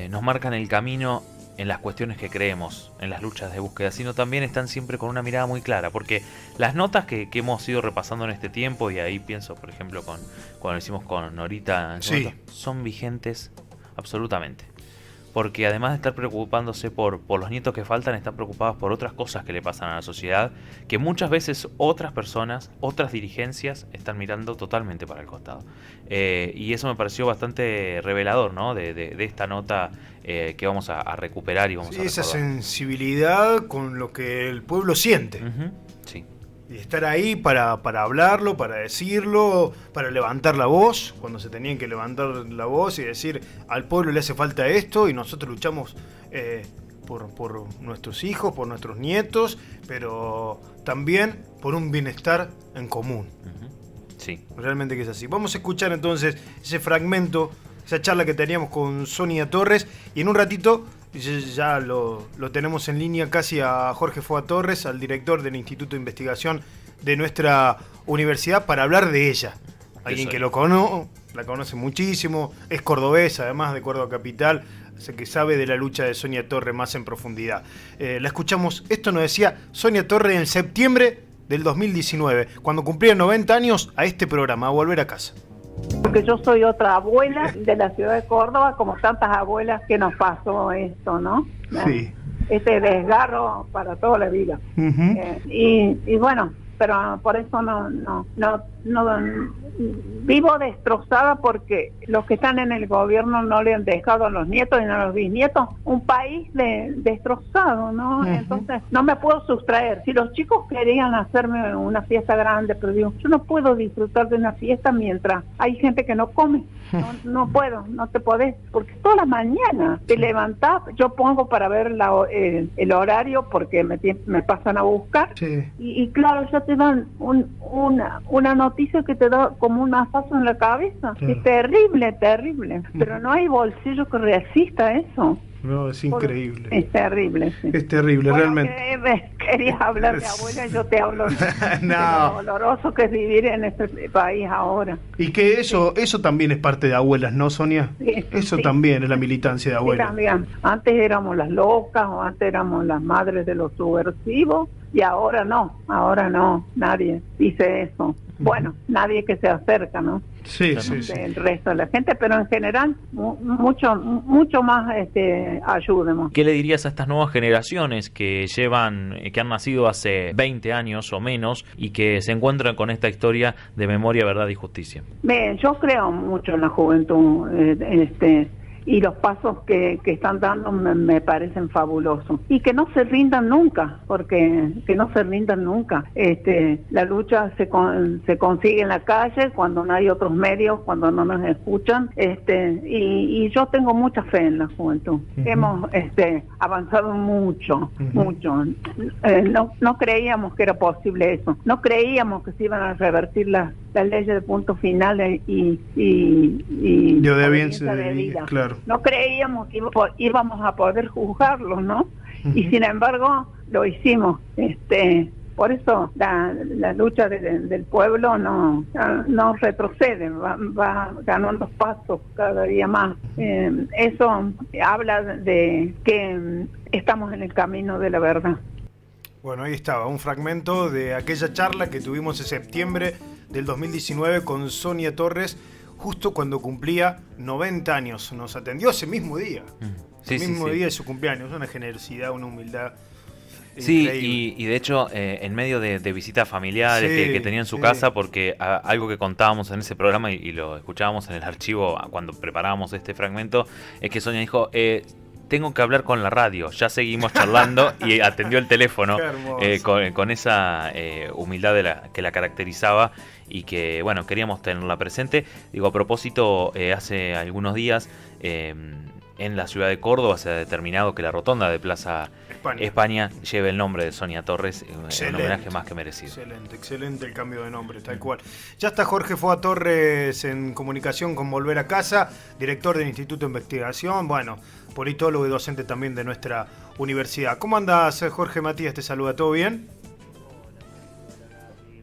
nos marcan el camino en las cuestiones que creemos, en las luchas de búsqueda, sino también están siempre con una mirada muy clara, porque las notas que hemos ido repasando en este tiempo, y ahí pienso, por ejemplo, cuando lo hicimos con Norita, son vigentes absolutamente. Porque además de estar preocupándose por los nietos que faltan, están preocupados por otras cosas que le pasan a la sociedad, que muchas veces otras personas, otras dirigencias, están mirando totalmente para el costado. Y eso me pareció bastante revelador, ¿no? De esta nota que vamos a recuperar y vamos a recordar. Esa sensibilidad con lo que el pueblo siente. Sí. Y estar ahí para hablarlo, para decirlo, para levantar la voz, cuando se tenían que levantar la voz y decir, al pueblo le hace falta esto y nosotros luchamos por nuestros hijos, por nuestros nietos, pero también por un bienestar en común. Sí. Realmente que es así. Vamos a escuchar entonces ese fragmento, esa charla que teníamos con Sonia Torres, y en un ratito ya lo tenemos en línea casi a Jorge Foa Torres, al director del Instituto de Investigación de nuestra universidad, para hablar de ella. Alguien que la conoce muchísimo, es cordobesa, además de Córdoba Capital, así que sabe de la lucha de Sonia Torres más en profundidad. La escuchamos, esto nos decía Sonia Torres en septiembre del 2019, cuando cumplía 90 años, a este programa, a Volver a Casa. Porque yo soy otra abuela de la ciudad de Córdoba, como tantas abuelas que nos pasó esto, ¿no? Sí. Este desgarro para toda la vida. Y bueno, pero por eso no vivo destrozada, porque los que están en el gobierno no le han dejado a los nietos y a los bisnietos un país destrozado, ¿no? Entonces no me puedo sustraer. Si los chicos querían hacerme una fiesta grande, pero digo, yo no puedo disfrutar de una fiesta mientras hay gente que no come. No puedo, no te podés, porque toda la mañana te levantás, yo pongo para ver el horario, porque me pasan a buscar, y claro, ya te dan una noticia que te da como un mazazo en la cabeza. Es terrible, pero no hay bolsillo que resista eso. No, es increíble. Es terrible, sí. Es terrible, bueno, realmente. Querías hablar de abuela, yo te hablo de lo doloroso que es vivir en este país ahora. Y que eso también es parte de abuelas, ¿no, Sonia? Sí, eso también es la militancia de abuelas. Sí, también. Antes éramos las locas, o antes éramos las madres de los subversivos, y ahora no, nadie dice eso. Bueno, nadie que se acerca, ¿no? Sí. El resto de la gente, pero en general mucho más ayudemos. ¿Qué le dirías a estas nuevas generaciones que han nacido hace 20 años o menos y que se encuentran con esta historia de memoria, verdad y justicia? Yo creo mucho en la juventud, y los pasos que están dando me parecen fabulosos, y que no se rindan nunca, porque la lucha se consigue en la calle, cuando no hay otros medios, cuando no nos escuchan, y yo tengo mucha fe en la juventud. Hemos avanzado mucho. No creíamos que era posible eso, no creíamos que se iban a revertir las leyes de punto final y de obediencia de vida, claro. No creíamos que íbamos a poder juzgarlos, ¿no? Y sin embargo lo hicimos. Por eso la lucha del pueblo no retrocede, va ganando pasos cada día más. Eso habla de que estamos en el camino de la verdad. Bueno, ahí estaba, un fragmento de aquella charla que tuvimos en septiembre del 2019 con Sonia Torres, justo cuando cumplía 90 años. Nos atendió ese mismo día. Ese mismo día de su cumpleaños. Una generosidad, una humildad. Sí, y de hecho, en medio de visitas familiares que tenía en su casa, porque algo que contábamos en ese programa y lo escuchábamos en el archivo cuando preparábamos este fragmento, es que Sonia dijo, tengo que hablar con la radio. Ya seguimos charlando y atendió el teléfono con esa humildad que la caracterizaba. y que, bueno, queríamos tenerla presente. Digo, a propósito, hace algunos días en la ciudad de Córdoba se ha determinado que la rotonda de Plaza España lleve el nombre de Sonia Torres, un homenaje más que merecido. Excelente el cambio de nombre, tal cual. Ya está Jorge Foa Torres en comunicación con Volver a Casa, director del Instituto de Investigación, bueno, politólogo y docente también de nuestra universidad. ¿Cómo andas, Jorge? Matías te saluda, ¿todo bien?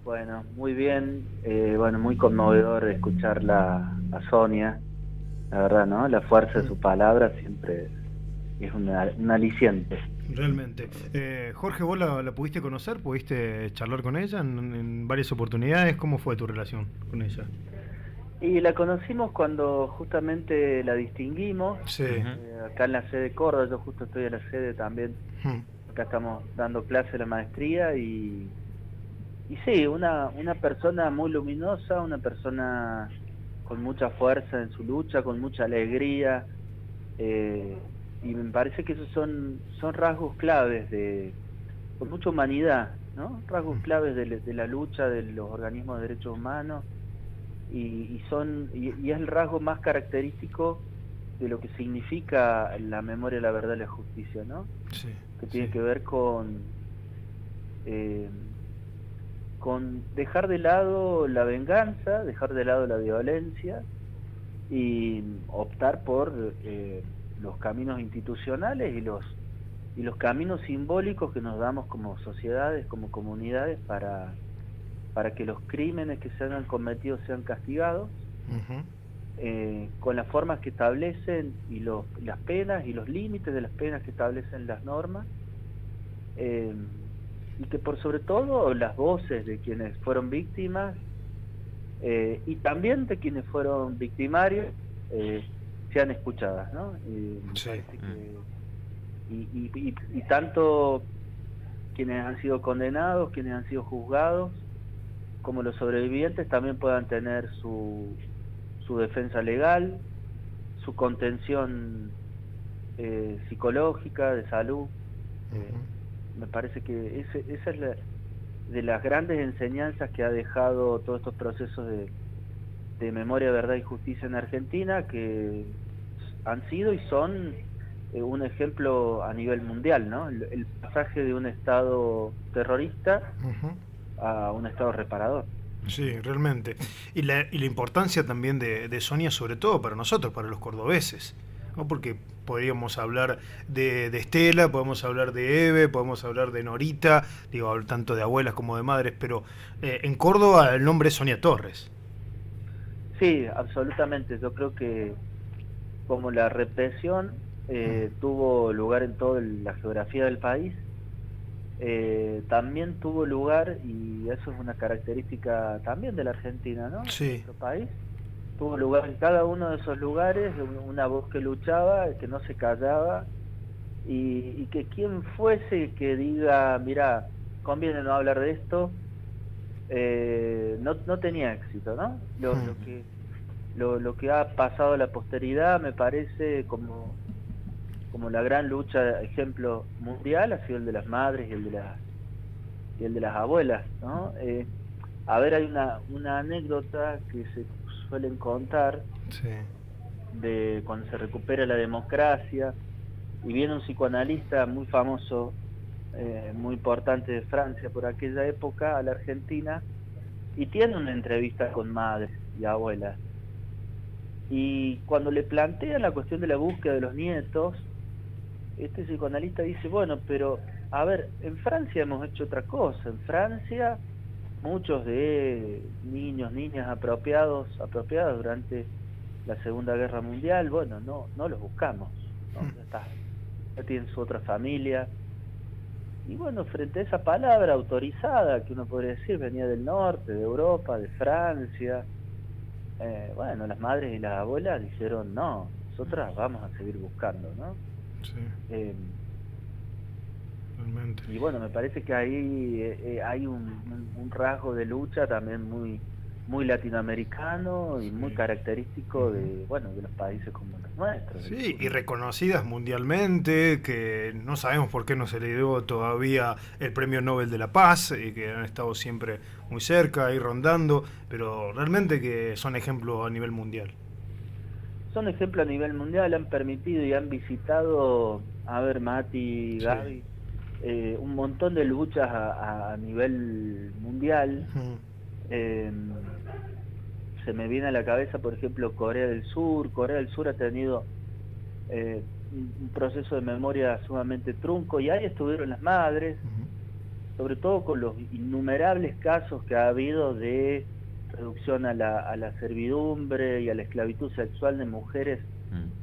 Bueno, muy bien, bueno, muy conmovedor escucharla a Sonia, la verdad, ¿no? La fuerza de su palabra siempre es un aliciente. Realmente. Jorge, ¿vos la pudiste conocer? ¿Pudiste charlar con ella en varias oportunidades? ¿Cómo fue tu relación con ella? Y la conocimos cuando justamente la distinguimos, sí. Acá en la sede de Córdoba, yo justo estoy en la sede también, acá estamos dando clase de la maestría y sí, una persona muy luminosa, una persona con mucha fuerza en su lucha, con mucha alegría, y me parece que esos son rasgos claves con mucha humanidad, ¿no? Rasgos claves de la lucha de los organismos de derechos humanos, y es el rasgo más característico de lo que significa la memoria, la verdad y la justicia, ¿no? Sí, que tiene que ver con dejar de lado la venganza, dejar de lado la violencia y optar por los caminos institucionales y los caminos simbólicos que nos damos como sociedades, como comunidades, para que los crímenes que se hayan cometido sean castigados, con las formas que establecen y las penas y los límites de las penas que establecen las normas, y que por sobre todo las voces de quienes fueron víctimas y también de quienes fueron victimarios sean escuchadas, ¿no? Sí. Y tanto quienes han sido condenados, quienes han sido juzgados, como los sobrevivientes también puedan tener su defensa legal, su contención psicológica, de salud. Me parece que esa es de las grandes enseñanzas que ha dejado todos estos procesos de memoria, verdad y justicia en Argentina, que han sido y son un ejemplo a nivel mundial, ¿no? El pasaje de un estado terrorista a un estado reparador. Sí, realmente. Y la importancia también de Sonia, sobre todo para nosotros, para los cordobeses, ¿no? Porque podríamos hablar de Estela, podemos hablar de Eve, podemos hablar de Norita, digo, tanto de abuelas como de madres, pero en Córdoba el nombre es Sonia Torres. Sí, absolutamente. Yo creo que como la represión tuvo lugar en toda la geografía del país, también tuvo lugar, y eso es una característica también de la Argentina, ¿no? Sí. Nuestro país tuvo lugar en cada uno de esos lugares una voz que luchaba, que no se callaba, y que quien fuese que diga, mira, conviene no hablar de esto, no tenía éxito, ¿no? Lo que ha pasado a la posteridad me parece como la gran lucha, ejemplo mundial, ha sido el de las madres y el de las abuelas, ¿no? A ver, hay una anécdota que se suelen contar, sí, de cuando se recupera la democracia y viene un psicoanalista muy famoso, muy importante de Francia por aquella época, a la Argentina, y tiene una entrevista con madres y abuelas, y cuando le plantean la cuestión de la búsqueda de los nietos, este psicoanalista dice, bueno, pero a ver, en Francia hemos hecho otra cosa. En Francia muchos de niñas apropiadas durante la Segunda Guerra Mundial, bueno, no los buscamos, ¿no? Ya tienen su otra familia. Y bueno, frente a esa palabra autorizada, que uno podría decir venía del norte, de Europa, de Francia, bueno, las madres y las abuelas dijeron, no, nosotras vamos a seguir buscando, ¿no? Sí. Realmente. Y bueno, me parece que ahí hay un rasgo de lucha también muy muy latinoamericano y muy característico de los países como los nuestros. Sí, y reconocidas mundialmente, que no sabemos por qué no se le dio todavía el Premio Nobel de la Paz, que han estado siempre muy cerca, ahí rondando, pero realmente que son ejemplos a nivel mundial. Son ejemplos a nivel mundial, han permitido y han visitado, a ver, Mati, Gaby, un montón de luchas a nivel mundial. Se me viene a la cabeza, por ejemplo, Corea del Sur. Corea del Sur ha tenido un proceso de memoria sumamente trunco, y ahí estuvieron las madres, sobre todo con los innumerables casos que ha habido de reducción a la servidumbre y a la esclavitud sexual de mujeres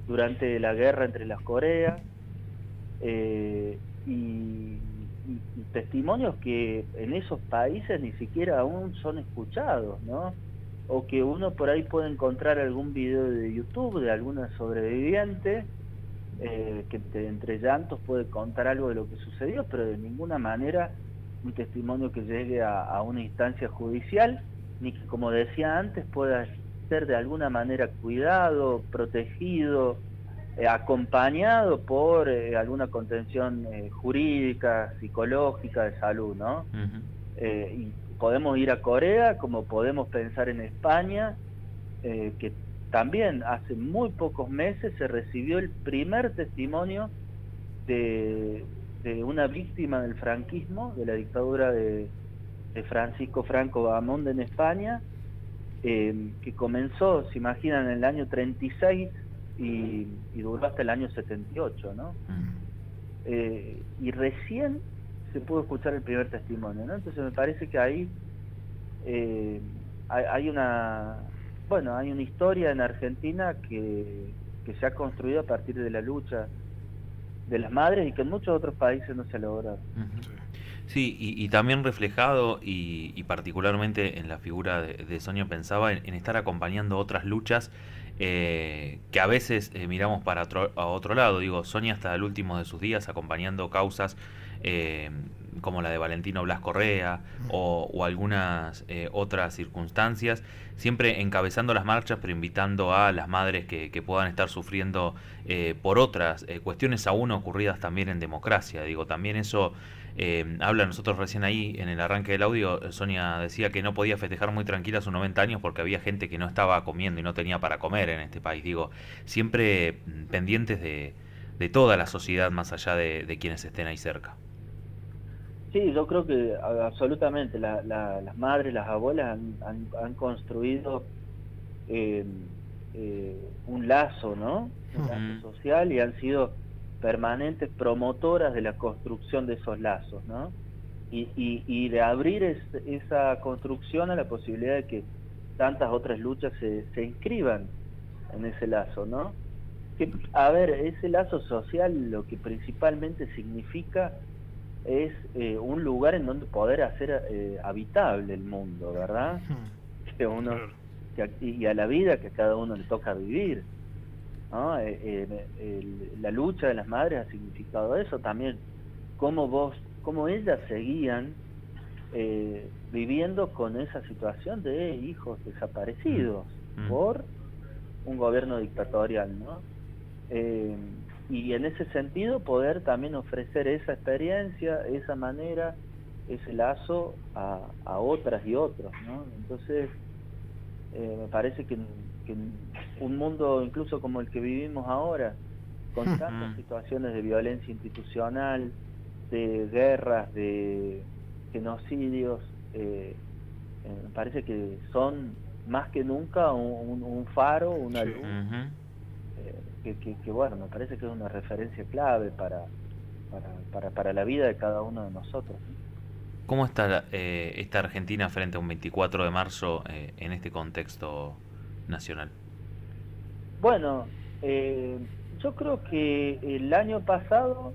durante la guerra entre las Coreas, y testimonios que en esos países ni siquiera aún son escuchados, ¿no? O que uno por ahí puede encontrar algún video de YouTube de alguna sobreviviente que entre llantos puede contar algo de lo que sucedió, pero de ninguna manera un testimonio que llegue a una instancia judicial, ni que, como decía antes, pueda ser de alguna manera cuidado, protegido, acompañado por alguna contención jurídica, psicológica, de salud, ¿no? Y podemos ir a Corea, como podemos pensar en España, que también hace muy pocos meses se recibió el primer testimonio de una víctima del franquismo, de la dictadura de Francisco Franco Bahamonde en España, que comenzó, se imaginan, en el año 36 y duró hasta el año 78, ¿no? Y recién se pudo escuchar el primer testimonio, ¿no? Entonces me parece que ahí hay una historia en Argentina que se ha construido a partir de la lucha de las madres y que en muchos otros países no se ha logrado. Sí, y también reflejado y particularmente en la figura de Sonia, pensaba en estar acompañando otras luchas que a veces miramos para otro lado. Digo, Sonia hasta el último de sus días acompañando causas como la de Valentino Blas Correa o algunas otras circunstancias, siempre encabezando las marchas, pero invitando a las madres que puedan estar sufriendo por otras cuestiones aún ocurridas también en democracia. Digo, también eso habla. Nosotros recién ahí en el arranque del audio, Sonia decía que no podía festejar muy tranquila sus 90 años porque había gente que no estaba comiendo y no tenía para comer en este país. Digo, siempre pendientes de toda la sociedad, más allá de quienes estén ahí cerca. Sí, yo creo que absolutamente las madres, las abuelas han construido un lazo, ¿no? Un lazo social, y han sido permanentes promotoras de la construcción de esos lazos, ¿no? Y de abrir esa construcción a la posibilidad de que tantas otras luchas se inscriban en ese lazo, ¿no? Que, a ver, ese lazo social lo que principalmente significa es un lugar en donde poder hacer habitable el mundo, ¿verdad? Que uno, y a la vida que a cada uno le toca vivir, ¿no? La lucha de las madres ha significado eso también, cómo ellas seguían viviendo con esa situación de hijos desaparecidos por un gobierno dictatorial, ¿no? Y en ese sentido poder también ofrecer esa experiencia, esa manera, ese lazo a otras y otros, ¿no? Entonces me parece que en un mundo incluso como el que vivimos ahora, con tantas situaciones de violencia institucional, de guerras, de genocidios, me parece que son más que nunca un faro, una luz, que bueno, me parece que es una referencia clave para la vida de cada uno de nosotros, ¿no? ¿Cómo está esta Argentina frente a un 24 de marzo en este contexto nacional? Bueno, yo creo que el año pasado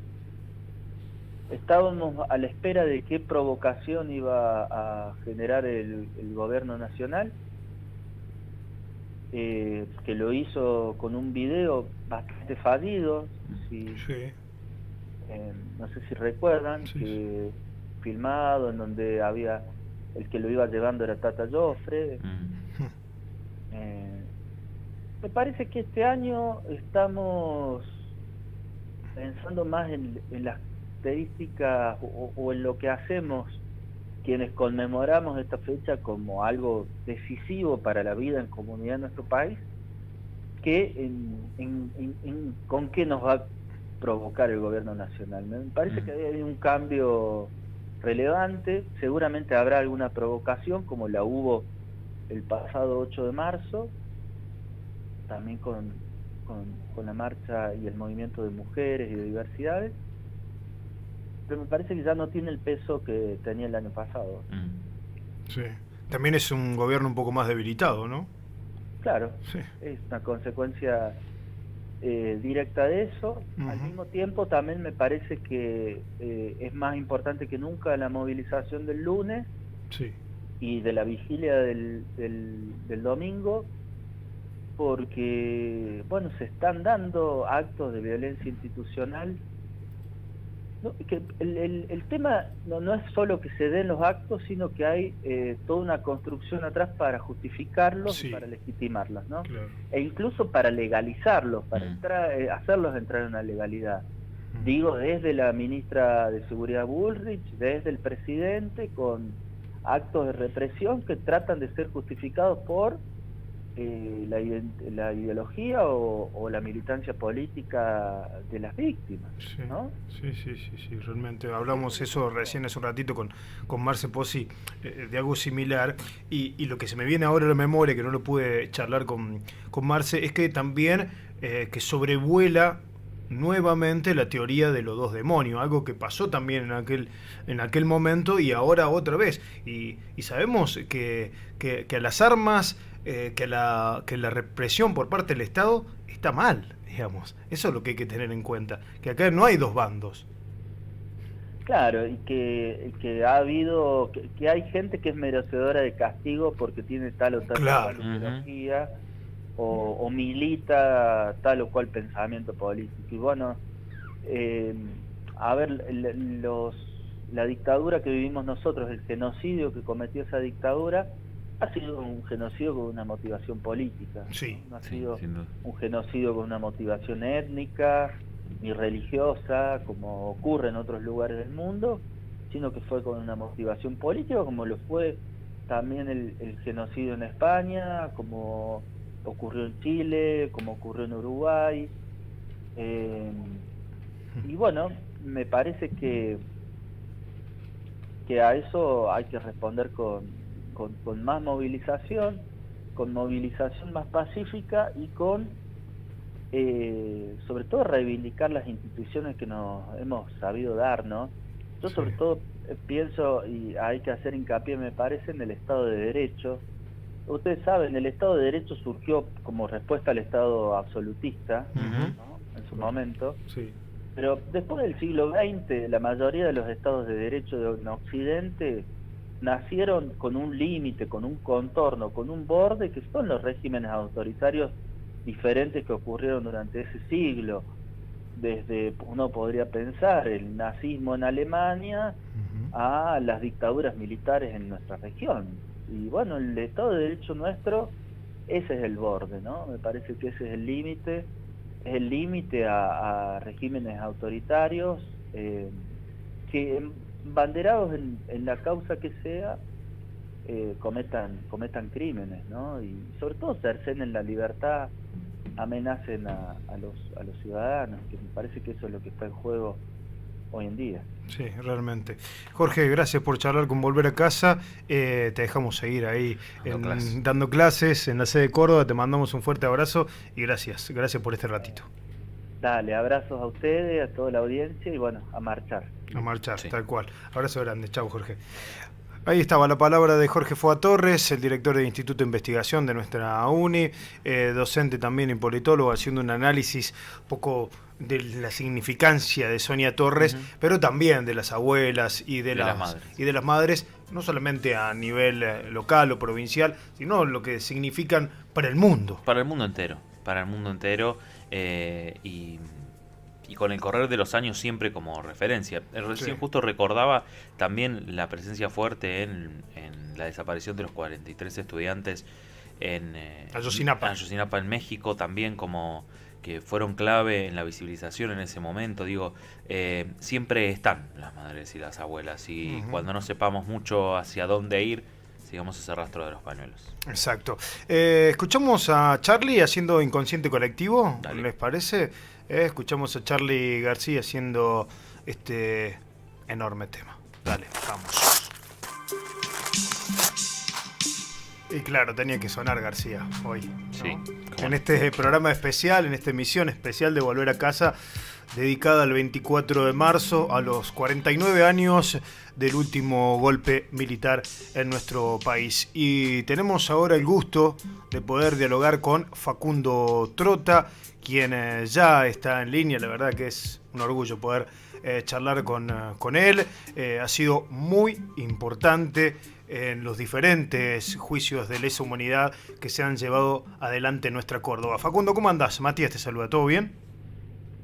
estábamos a la espera de qué provocación iba a generar el gobierno nacional, que lo hizo con un video bastante fallido, no sé si recuerdan, que filmado, en donde había el que lo iba llevando era Tata Joffre. Me parece que este año estamos pensando más en las características o en lo que hacemos quienes conmemoramos esta fecha como algo decisivo para la vida en comunidad en nuestro país, que con qué nos va a provocar el gobierno nacional. Me parece que hay un cambio relevante, seguramente habrá alguna provocación como la hubo el pasado 8 de marzo, también con la marcha y el movimiento de mujeres y de diversidades, pero me parece que ya no tiene el peso que tenía el año pasado. Sí. También es un gobierno un poco más debilitado, ¿no? Claro, sí. Es una consecuencia directa de eso. Al mismo tiempo también me parece que es más importante que nunca la movilización del lunes y de la vigilia del domingo, porque bueno, se están dando actos de violencia institucional. No, que el tema no es solo que se den los actos, sino que hay toda una construcción atrás para justificarlos y para legitimarlos, ¿no? Claro. E incluso para legalizarlos, para hacerlos entrar en una legalidad. Digo, desde la ministra de Seguridad Bullrich, desde el presidente, con actos de represión que tratan de ser justificados por la ideología o la militancia política de las víctimas, ¿no? Sí, realmente hablamos eso recién hace un ratito con Marce Pozzi de algo similar, y lo que se me viene ahora a la memoria, que no lo pude charlar con Marce, es que también que sobrevuela nuevamente la teoría de los dos demonios, algo que pasó también en aquel momento y ahora otra vez, y sabemos que a las armas, que la represión por parte del Estado está mal, digamos. Eso es lo que hay que tener en cuenta, que acá no hay dos bandos. Claro, y que ha habido, que hay gente que es merecedora de castigo porque tiene tal o tal ideología, o milita tal o cual pensamiento político. Y bueno, a ver, la dictadura que vivimos nosotros, el genocidio que cometió esa dictadura, ha sido un genocidio con una motivación política. No ha sido un genocidio con una motivación étnica ni religiosa, como ocurre en otros lugares del mundo, sino que fue con una motivación política, como lo fue también el genocidio en España, como ocurrió en Chile, como ocurrió en Uruguay. Y bueno, me parece que a eso hay que responder con más movilización, con movilización más pacífica y con sobre todo reivindicar las instituciones que nos hemos sabido dar, ¿no? Yo sobre todo pienso, y hay que hacer hincapié, me parece, en el Estado de Derecho. Ustedes saben, el Estado de Derecho surgió como respuesta al Estado absolutista, ¿no? En su momento. Pero después del siglo XX, la mayoría de los Estados de Derecho en Occidente nacieron con un límite, con un contorno, con un borde, que son los regímenes autoritarios diferentes que ocurrieron durante ese siglo. Desde, uno podría pensar, el nazismo en Alemania a las dictaduras militares en nuestra región. Y bueno, el Estado de Derecho nuestro, ese es el borde, ¿no? Me parece que ese es el límite a regímenes autoritarios que, banderados en la causa que sea, cometan crímenes, ¿no? Y sobre todo cercenen la libertad, amenacen a los ciudadanos, que me parece que eso es lo que está en juego hoy en día. Sí, realmente. Jorge, gracias por charlar con Volver a Casa. Te dejamos seguir ahí dando clases en la sede de Córdoba. Te mandamos un fuerte abrazo y gracias por este ratito. Dale, abrazos a ustedes, a toda la audiencia y bueno, a marchar. A marchar, tal cual. Abrazo grande. Chau, Jorge. Ahí estaba la palabra de Jorge Foa Torres, el director del Instituto de Investigación de nuestra UNI, docente también y politólogo, haciendo un análisis un poco de la significancia de Sonia Torres, pero también de las abuelas y de las madres, no solamente a nivel local o provincial, sino lo que significan para el mundo. Para el mundo entero, y con el correr de los años siempre como referencia. Recién justo recordaba también la presencia fuerte en la desaparición de los 43 estudiantes en Ayotzinapa, en México, también como que fueron clave en la visibilización en ese momento. Digo, siempre están las madres y las abuelas, y cuando no sepamos mucho hacia dónde ir, sigamos ese rastro de los pañuelos. Exacto. Escuchamos a Charly haciendo Inconsciente Colectivo. Dale. ¿Les parece? Escuchamos a Charly García haciendo este enorme tema. Dale, vamos. Y claro, tenía que sonar García hoy, ¿no? Sí. En este programa especial, en esta emisión especial de Volver a Casa, dedicada al 24 de marzo, a los 49 años del último golpe militar en nuestro país. Y tenemos ahora el gusto de poder dialogar con Facundo Trota, quien ya está en línea. La verdad que es un orgullo poder charlar con él. Ha sido muy importante en los diferentes juicios de lesa humanidad que se han llevado adelante en nuestra Córdoba. Facundo, ¿cómo andás? Matías te saluda, ¿todo bien?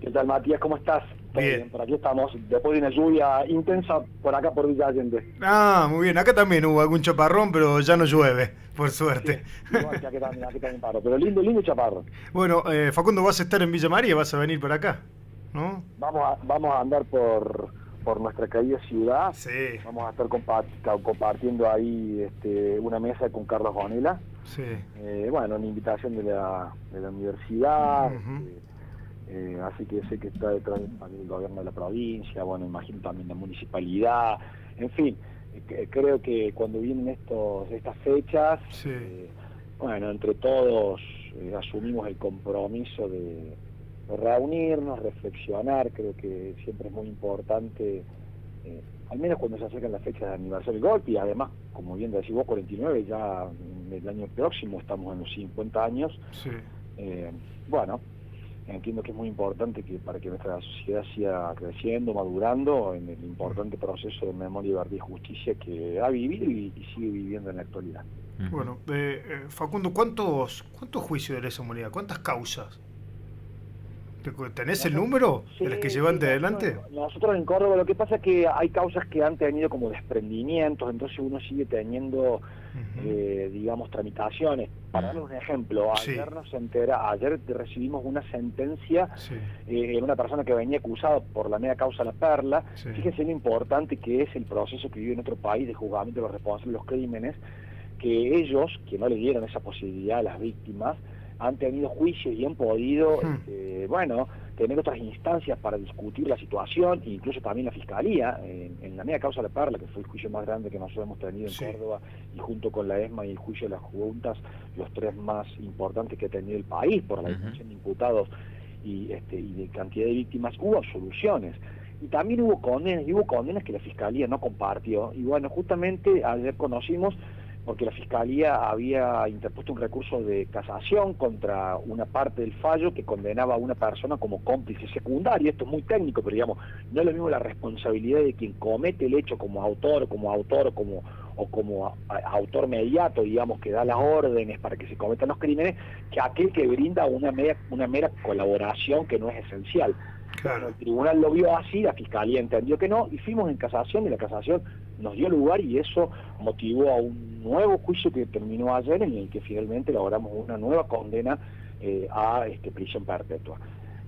¿Qué tal, Matías? ¿Cómo estás? Bien. Por aquí estamos, después de una lluvia intensa por acá por Villa Allende. Ah, muy bien. Acá también hubo algún chaparrón, pero ya no llueve, por suerte. Sí, igual que aquí también paro, pero lindo chaparro. Bueno, Facundo, vas a estar en Villa María, vas a venir para acá, ¿no? Vamos a andar por nuestra querida ciudad. Sí. Vamos a estar compartiendo ahí una mesa con Carlos Bonela. Sí. Bueno, una invitación de la universidad. Uh-huh. Así que sé que está detrás del gobierno de la provincia, bueno, imagino también la municipalidad, en fin, creo que cuando vienen estas fechas, Sí. Bueno, entre todos asumimos el compromiso de reunirnos, reflexionar. Creo que siempre es muy importante, al menos cuando se acercan las fechas de aniversario del golpe, y además, como bien decís vos, 49, ya el año próximo estamos en los 50 años. Sí. Bueno, entiendo que es muy importante que para que nuestra sociedad siga creciendo, madurando en el importante proceso de memoria, verdad y justicia que ha vivido y sigue viviendo en la actualidad. Bueno, Facundo, ¿cuántos juicios de lesa humanidad? ¿Cuántas causas? ¿Tenés el número de las que llevan adelante? Nosotros en Córdoba lo que pasa es que hay causas que han tenido como desprendimientos, entonces uno sigue teniendo, digamos, tramitaciones. Para dar un ejemplo, ayer recibimos una sentencia en una persona que venía acusada por la media causa La Perla. Sí. Fíjense lo importante que es el proceso que vive en otro país de juzgamiento de los responsables de los crímenes, que ellos, que no le dieron esa posibilidad a las víctimas, han tenido juicios y han podido, tener otras instancias para discutir la situación, incluso también la Fiscalía, en la media causa de La Perla, que fue el juicio más grande que nosotros hemos tenido en Córdoba, y junto con la ESMA y el juicio de las juntas, los tres más importantes que ha tenido el país por la detención de imputados y de cantidad de víctimas, hubo absoluciones. Y también hubo condenas que la Fiscalía no compartió. Y bueno, justamente ayer conocimos, porque la Fiscalía había interpuesto un recurso de casación contra una parte del fallo que condenaba a una persona como cómplice secundario. Esto es muy técnico, pero digamos, no es lo mismo la responsabilidad de quien comete el hecho como autor o como autor mediato, digamos, que da las órdenes para que se cometan los crímenes, que aquel que brinda una mera colaboración que no es esencial. Claro. Bueno, el tribunal lo vio así, la Fiscalía entendió que no, y fuimos en casación, y la casación nos dio lugar, y eso motivó a un nuevo juicio que terminó ayer, en el que finalmente logramos una nueva condena a prisión perpetua.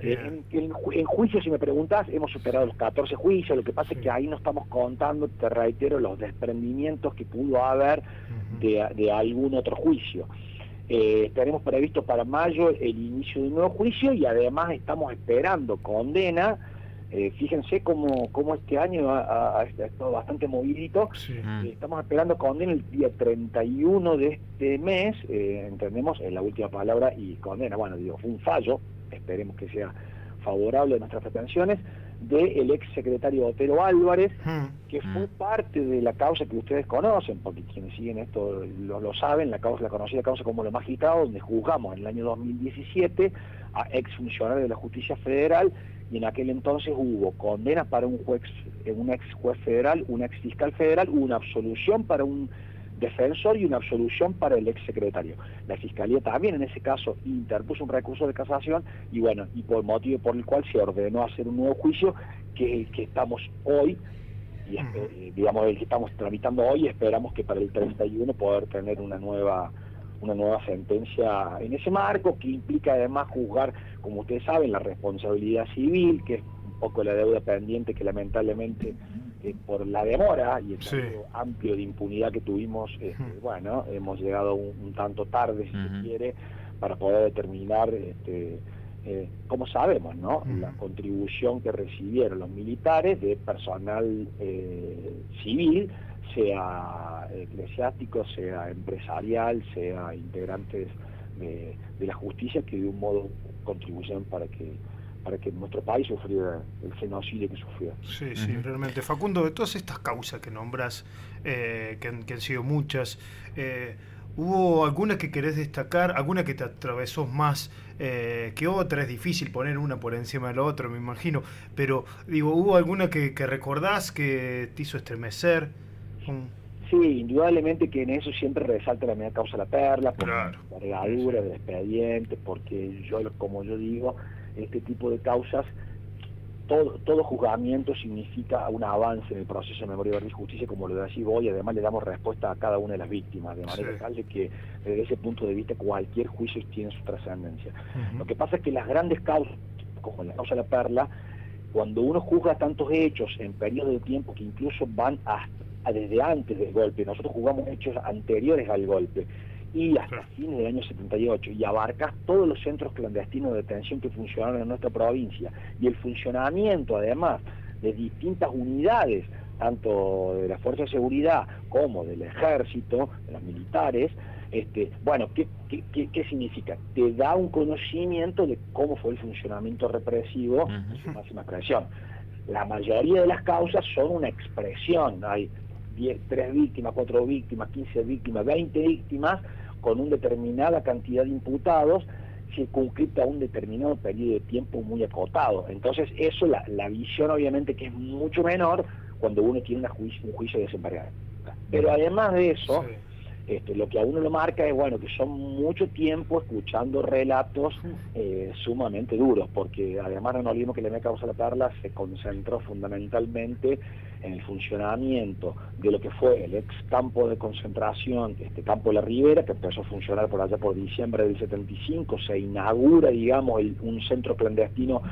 En juicio, si me preguntas, hemos superado los 14 juicios. Lo que pasa es que ahí no estamos contando, te reitero, los desprendimientos que pudo haber de algún otro juicio. Tenemos previsto para mayo el inicio de un nuevo juicio, y además estamos esperando condena. Fíjense cómo este año ha estado bastante movidito. Sí. Estamos esperando condena el día 31 de este mes, entendemos, en la última palabra, y condena, bueno, digo, fue un fallo, esperemos que sea favorable a nuestras pretensiones, del ex secretario Otero Álvarez, que fue parte de la causa que ustedes conocen, porque quienes siguen esto lo saben, la conocida causa como Los Magistrados, donde juzgamos en el año 2017 a ex funcionarios de la Justicia Federal, y en aquel entonces hubo condenas para un ex juez federal, un ex fiscal federal, una absolución para un defensor y una absolución para el ex secretario. La Fiscalía también en ese caso interpuso un recurso de casación, y bueno, y por el motivo por el cual se ordenó hacer un nuevo juicio, que es el que estamos hoy digamos, el que estamos tramitando hoy, esperamos que para el 31 poder tener una nueva sentencia en ese marco, que implica además juzgar, como ustedes saben, la responsabilidad civil, que es un poco la deuda pendiente que lamentablemente por la demora y el periodo amplio de impunidad que tuvimos, bueno, hemos llegado un tanto tarde, si se quiere, para poder determinar, como sabemos, ¿no?, la contribución que recibieron los militares de personal civil, sea eclesiástico, sea empresarial, sea integrantes de la justicia, que de un modo contribuyen para que nuestro país sufriera el genocidio que sufrió. Sí, realmente. Facundo, de todas estas causas que nombras, que han sido muchas, ¿hubo alguna que querés destacar? ¿Alguna que te atravesó más que otra? Es difícil poner una por encima de la otra, me imagino, pero digo, ¿hubo alguna que recordás que te hizo estremecer? Sí, indudablemente que en eso siempre resalta la media causa La Perla, por la envergadura del expediente, porque como yo digo, este tipo de causas, todo juzgamiento significa un avance en el proceso de memoria, verdad y justicia, como lo decís vos, y además le damos respuesta a cada una de las víctimas, de manera tal de que desde ese punto de vista cualquier juicio tiene su trascendencia. Lo que pasa es que las grandes causas, como la causa La Perla, cuando uno juzga tantos hechos en periodos de tiempo que incluso van desde antes del golpe, nosotros juzgamos hechos anteriores al golpe, y hasta fines del año 78, y abarcas todos los centros clandestinos de detención que funcionaron en nuestra provincia, y el funcionamiento además de distintas unidades, tanto de la Fuerza de Seguridad como del Ejército, de los militares, bueno, ¿qué significa? Te da un conocimiento de cómo fue el funcionamiento represivo en su máxima expresión. La mayoría de las causas son una expresión, hay 3 víctimas, 4 víctimas, 15 víctimas, 20 víctimas, con una determinada cantidad de imputados, circunscripta a un determinado periodo de tiempo muy acotado. Entonces eso, la visión obviamente que es mucho menor cuando uno tiene un juicio desembargado. Pero además de eso, lo que a uno lo marca es, bueno, que son mucho tiempo escuchando relatos sumamente duros, porque además no olvidemos que la media causa La Perla se concentró fundamentalmente en el funcionamiento de lo que fue el ex campo de concentración, campo de la Ribera, que empezó a funcionar por allá por diciembre del 75, se inaugura, digamos, un centro clandestino,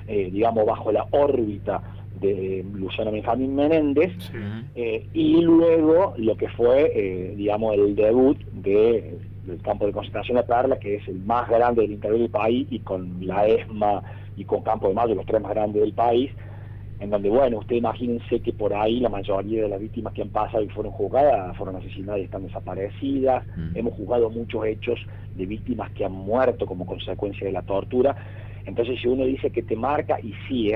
digamos, bajo la órbita de Luciano Benjamín Menéndez, y luego lo que fue, digamos, el debut del campo de concentración La Perla, que es el más grande del interior del país, y con la ESMA y con Campo de Mayo, los 3 más grandes del país, en donde, bueno, ustedes imagínense que por ahí la mayoría de las víctimas que han pasado y fueron juzgadas, fueron asesinadas y están desaparecidas. Hemos juzgado muchos hechos de víctimas que han muerto como consecuencia de la tortura. Entonces, si uno dice que te marca, y sí,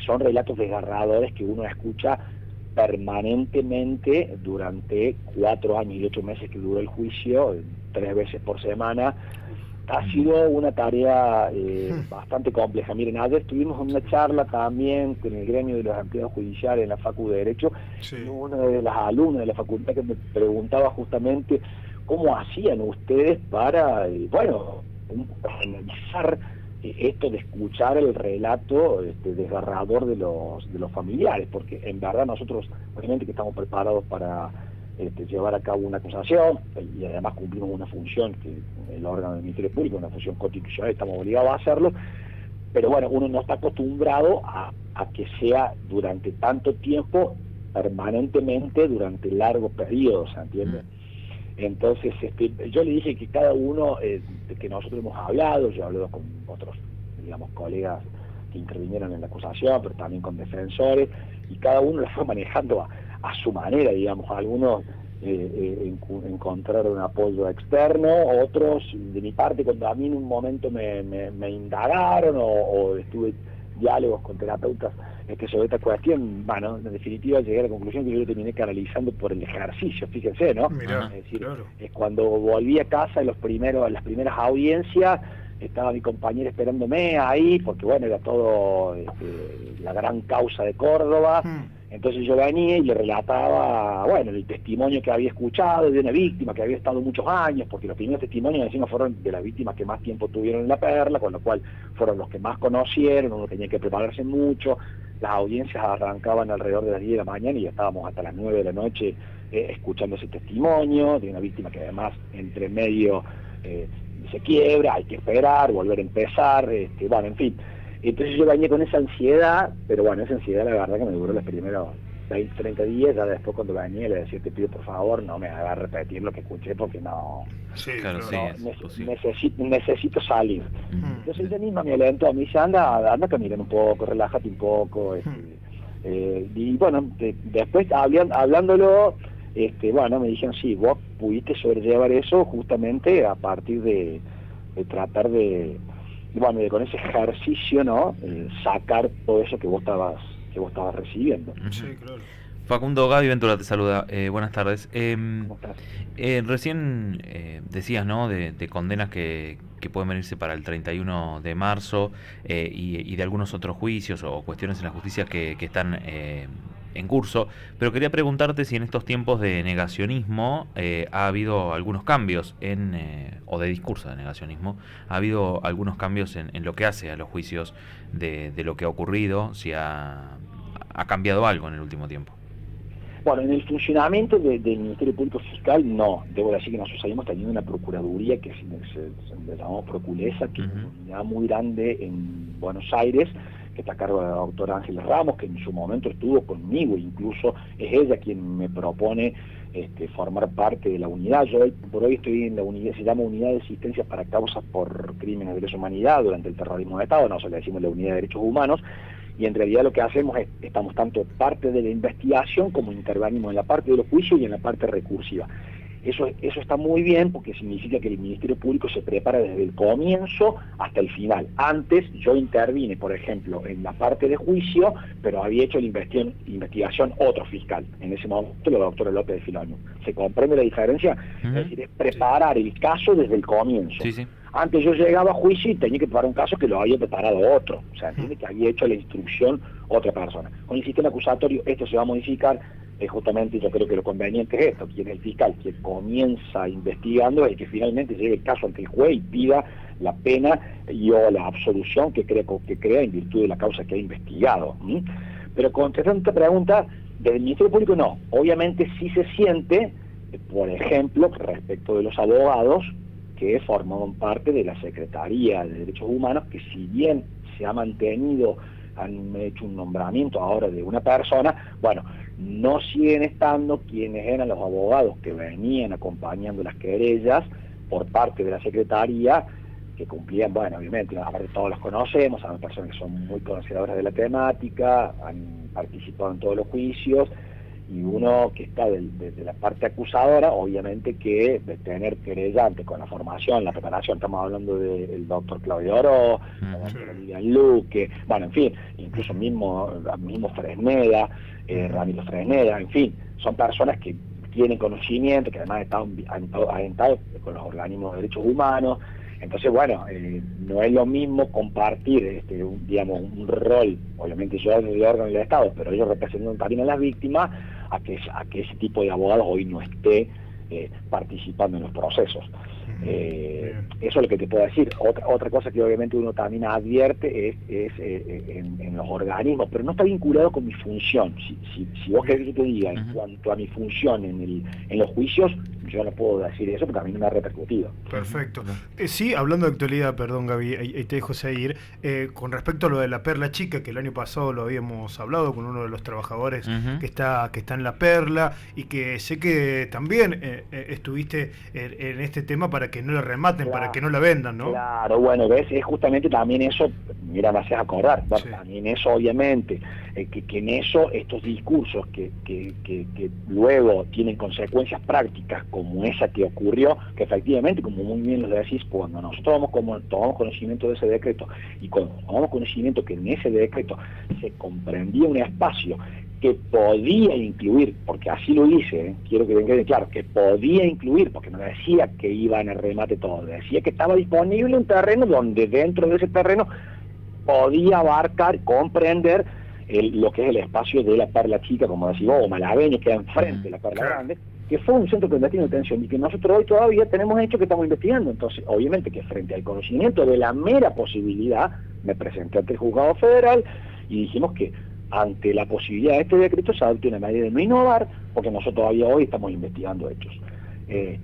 son relatos desgarradores que uno escucha permanentemente durante 4 años y 8 meses que duró el juicio, 3 veces por semana. Ha sido una tarea bastante compleja. Miren, ayer estuvimos en una charla también con el gremio de los empleados judiciales en la Facu de Derecho, y una de las alumnas de la facultad que me preguntaba justamente cómo hacían ustedes para, bueno, analizar esto de escuchar el relato desgarrador de los familiares, porque en verdad nosotros obviamente que estamos preparados para llevar a cabo una acusación, y además cumplimos una función que el órgano del Ministerio Público, una función constitucional, estamos obligados a hacerlo, pero bueno, uno no está acostumbrado a que sea durante tanto tiempo, permanentemente, durante largos periodos, ¿entiendes? Entonces, yo le dije que cada uno que nosotros hemos hablado, yo he hablado con otros, digamos, colegas que intervinieron en la acusación, pero también con defensores, y cada uno lo fue manejando a su manera, digamos. Algunos encontraron un apoyo externo, otros, de mi parte, cuando a mí en un momento me indagaron o estuve diálogos con terapeutas sobre esta cuestión, bueno, en definitiva llegué a la conclusión que yo lo terminé canalizando por el ejercicio, fíjense, ¿no? Mirá, es decir, claro. Cuando volví a casa en las primeras audiencias, estaba mi compañera esperándome ahí, porque bueno, era todo la gran causa de Córdoba. Entonces yo venía y le relataba, bueno, el testimonio que había escuchado de una víctima que había estado muchos años, porque los primeros testimonios encima fueron de las víctimas que más tiempo tuvieron en La Perla, con lo cual fueron los que más conocieron, uno tenía que prepararse mucho, las audiencias arrancaban alrededor de las 10 de la mañana y ya estábamos hasta las 9 de la noche escuchando ese testimonio de una víctima que además entre medio se quiebra, hay que esperar, volver a empezar, bueno, en fin. Entonces yo venía con esa ansiedad, pero bueno, esa ansiedad la verdad que me duró los primeros 20, 30 días, ya después cuando venía le decía, te pido por favor, no me hagas repetir lo que escuché porque no, Sí, Claro, sí, necesito salir. Entonces ella misma me alentó, me dice, anda a caminar un poco, relájate un poco, y bueno, después hablándolo, bueno, me dijeron, sí, vos pudiste sobrellevar eso justamente a partir de tratar de, bueno, de con ese ejercicio, ¿no? Sacar todo eso que vos estabas recibiendo. Sí, claro. Facundo, Gaby Ventura te saluda. Buenas tardes. ¿Cómo estás? Recién decías, ¿no? De condenas que pueden venirse para el 31 de marzo y de algunos otros juicios o cuestiones en la justicia que están en curso, pero quería preguntarte si en estos tiempos de negacionismo ha habido algunos cambios o de discurso de negacionismo, ha habido algunos cambios en lo que hace a los juicios de lo que ha ocurrido, si ha cambiado algo en el último tiempo. Bueno, en el funcionamiento del Ministerio Público Fiscal, no. Debo decir que nosotros habíamos tenido una procuraduría que se llamó Procuresa, que es una unidad muy grande en Buenos Aires, que está a cargo de la doctora Ángeles Ramos, que en su momento estuvo conmigo, incluso es ella quien me propone formar parte de la unidad. Yo por hoy estoy en la unidad, se llama Unidad de Asistencia para Causas por Crímenes de lesa Humanidad durante el terrorismo de Estado, nosotros le decimos la Unidad de Derechos Humanos, y en realidad lo que hacemos es, estamos tanto parte de la investigación como intervenimos en la parte de los juicios y en la parte recursiva. Eso está muy bien porque significa que el Ministerio Público se prepara desde el comienzo hasta el final. Antes yo intervine, por ejemplo, en la parte de juicio, pero había hecho la investigación otro fiscal. En ese momento la doctora López de Filonio. ¿Se comprende la diferencia? Es decir, es preparar el caso desde el comienzo. Sí. Antes yo llegaba a juicio y tenía que preparar un caso que lo había preparado otro. O sea, entiende que había hecho la instrucción otra persona. Con el sistema acusatorio esto se va a modificar. Justamente yo creo que lo conveniente es esto, quien es el fiscal que comienza investigando, el que finalmente lleve el caso ante el juez y pida la pena o la absolución que crea en virtud de la causa que ha investigado. Pero contestando esta pregunta, desde el Ministerio Público no, obviamente sí se siente, por ejemplo, respecto de los abogados que formaban parte de la Secretaría de Derechos Humanos, que si bien se ha mantenido, han hecho un nombramiento ahora de una persona, bueno, no siguen estando quienes eran los abogados que venían acompañando las querellas por parte de la Secretaría, que cumplían, bueno, obviamente, aparte todos los conocemos, son personas que son muy conocedoras de la temática, han participado en todos los juicios, y uno que está de la parte acusadora, obviamente que de tener querellantes con la formación, la preparación, estamos hablando del doctor Claudio Oro, la doctora Lilian Luque, bueno, en fin, incluso mismo Fresneda, Ramiro Fresneda, en fin, son personas que tienen conocimiento, que además han estado con los organismos de derechos humanos. Entonces, bueno, no es lo mismo compartir, un rol, obviamente yo en el órgano del Estado, pero ellos representan también a las víctimas, a que ese tipo de abogados hoy no esté participando en los procesos. Eso es lo que te puedo decir. Otra cosa que obviamente uno también advierte es en los organismos, pero no está vinculado con mi función. Si vos querés que te diga en cuanto a mi función en los juicios, yo no puedo decir eso porque a mí no me ha repercutido. Perfecto. Sí, hablando de actualidad, perdón Gaby, ahí te dejo seguir, con respecto a lo de la Perla Chica, que el año pasado lo habíamos hablado con uno de los trabajadores que está en la Perla, y que sé que también estuviste en este tema para que no la rematen, para que no la vendan, ¿no? Claro, bueno, ves, es justamente también eso, mira, me haces acordar, sí. También eso obviamente, que en eso estos discursos que luego tienen consecuencias prácticas como esa que ocurrió, que efectivamente, como muy bien lo decís, cuando nosotros tomamos conocimiento de ese decreto y cuando tomamos conocimiento que en ese decreto se comprendía un espacio que podía incluir, porque así lo hice, quiero que quede claro, que podía incluir, porque no decía que iba en el remate todo, decía que estaba disponible un terreno donde dentro de ese terreno podía abarcar, comprender lo que es el espacio de la Perla Chica, como decís vos, o Malagueño, que queda enfrente de la Perla Grande, que fue un centro clandestino de detención y que nosotros hoy todavía tenemos hecho que estamos investigando. Entonces, obviamente que frente al conocimiento de la mera posibilidad, me presenté ante el juzgado federal y dijimos que ante la posibilidad de este decreto se adopte una medida de no innovar, porque nosotros todavía hoy estamos investigando hechos.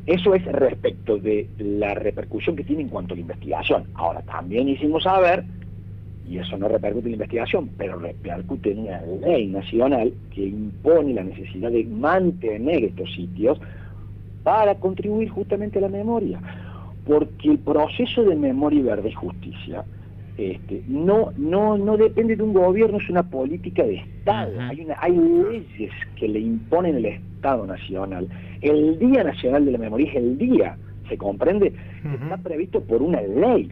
Eso es respecto de la repercusión que tiene en cuanto a la investigación. Ahora, también hicimos saber, y eso no repercute en la investigación, pero repercute en una ley nacional que impone la necesidad de mantener estos sitios para contribuir justamente a la memoria. Porque el proceso de memoria, verdad y justicia no depende de un gobierno, es una política de Estado. Hay leyes que le imponen el Estado nacional. El Día Nacional de la Memoria es el día, ¿se comprende? Está previsto por una ley.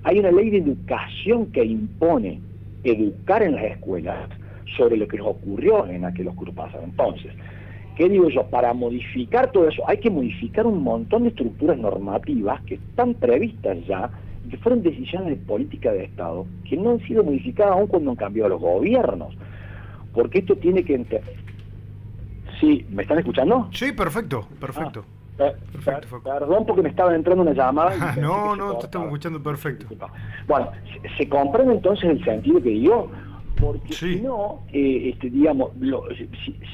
Hay una ley de educación que impone educar en las escuelas sobre lo que nos ocurrió en aquel oscuro pasado. Entonces, ¿qué digo yo? Para modificar todo eso hay que modificar un montón de estructuras normativas que están previstas ya, y que fueron decisiones de política de Estado, que no han sido modificadas aún cuando han cambiado los gobiernos. Porque esto tiene que... Sí, ¿me están escuchando? Sí, perfecto. Perfecto. Perdón porque me estaba entrando una llamada. No, te estamos escuchando perfecto. Bueno, se comprende entonces el sentido que digo, porque si no, digamos,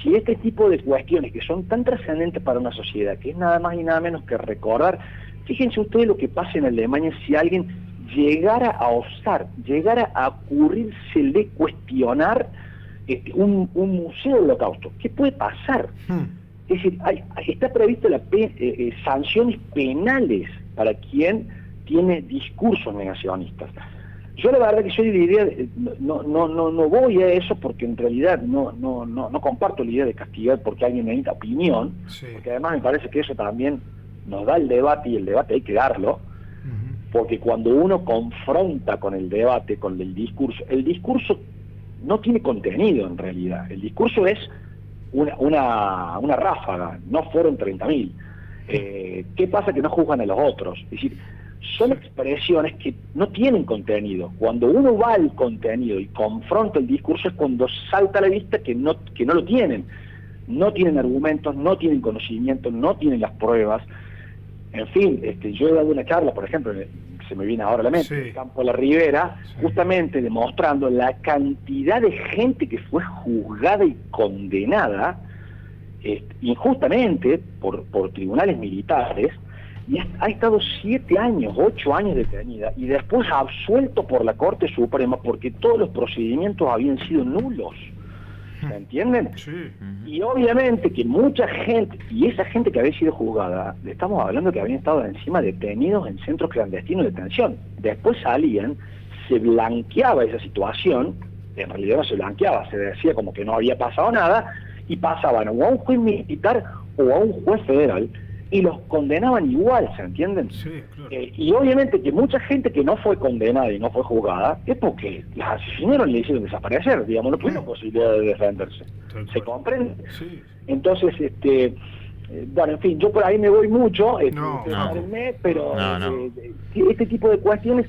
si este tipo de cuestiones que son tan trascendentes para una sociedad, que es nada más y nada menos que recordar, fíjense ustedes lo que pasa en Alemania si alguien llegara a osar, llegara a ocurrírsele cuestionar un museo del Holocausto. ¿Qué puede pasar? Es decir, está previsto sanciones penales para quien tiene discursos negacionistas. Yo la verdad que soy de la idea, no voy a eso porque en realidad no comparto la idea de castigar porque alguien necesita opinión, porque además me parece que eso también nos da el debate y el debate hay que darlo, porque cuando uno confronta con el debate, con el discurso no tiene contenido en realidad, el discurso es una ráfaga, no fueron 30.000. ¿Qué pasa? Que no juzgan a los otros. Es decir, son expresiones que no tienen contenido. Cuando uno va al contenido y confronta el discurso es cuando salta a la vista que no lo tienen. No tienen argumentos, no tienen conocimiento, no tienen las pruebas. En fin, yo he dado una charla, por ejemplo, se me viene ahora a la mente, en el Campo de la Ribera, justamente demostrando la cantidad de gente que fue juzgada y condenada injustamente por tribunales militares, y ha estado 7 años, 8 años detenida, y después absuelto por la Corte Suprema porque todos los procedimientos habían sido nulos. ¿Se entienden? Y obviamente que mucha gente, y esa gente que había sido juzgada, le estamos hablando que habían estado encima detenidos en centros clandestinos de detención. Después salían, se blanqueaba esa situación, en realidad no se blanqueaba, se decía como que no había pasado nada, y pasaban o a un juez militar o a un juez federal, y los condenaban igual, ¿se entienden? Y obviamente que mucha gente que no fue condenada y no fue juzgada es porque las asesinaron y le hicieron desaparecer, digamos, no tuvieron posibilidad de defenderse. ¿Se comprende? Entonces, bueno, en fin, yo por ahí me voy mucho, pero este tipo de cuestiones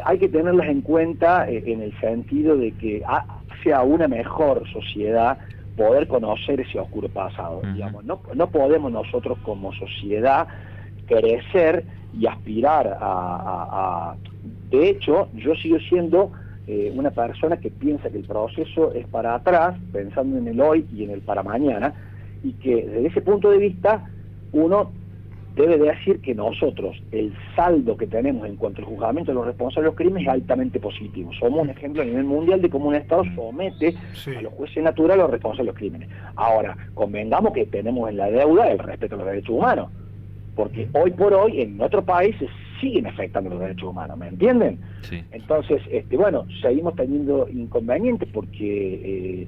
hay que tenerlas en cuenta en el sentido de que hacia una mejor sociedad poder conocer ese oscuro pasado. Digamos, no podemos nosotros como sociedad crecer y aspirar a... De hecho, yo sigo siendo una persona que piensa que el proceso es para atrás, pensando en el hoy y en el para mañana, y que desde ese punto de vista uno debe de decir que nosotros, el saldo que tenemos en cuanto al juzgamiento de los responsables de los crímenes es altamente positivo. Somos un ejemplo a nivel mundial de cómo un Estado somete a los jueces naturales a los responsables de los crímenes. Ahora, convengamos que tenemos en la deuda el respeto a los derechos humanos, porque hoy por hoy en nuestro país se siguen afectando los derechos humanos, ¿me entienden? Entonces, bueno, seguimos teniendo inconvenientes porque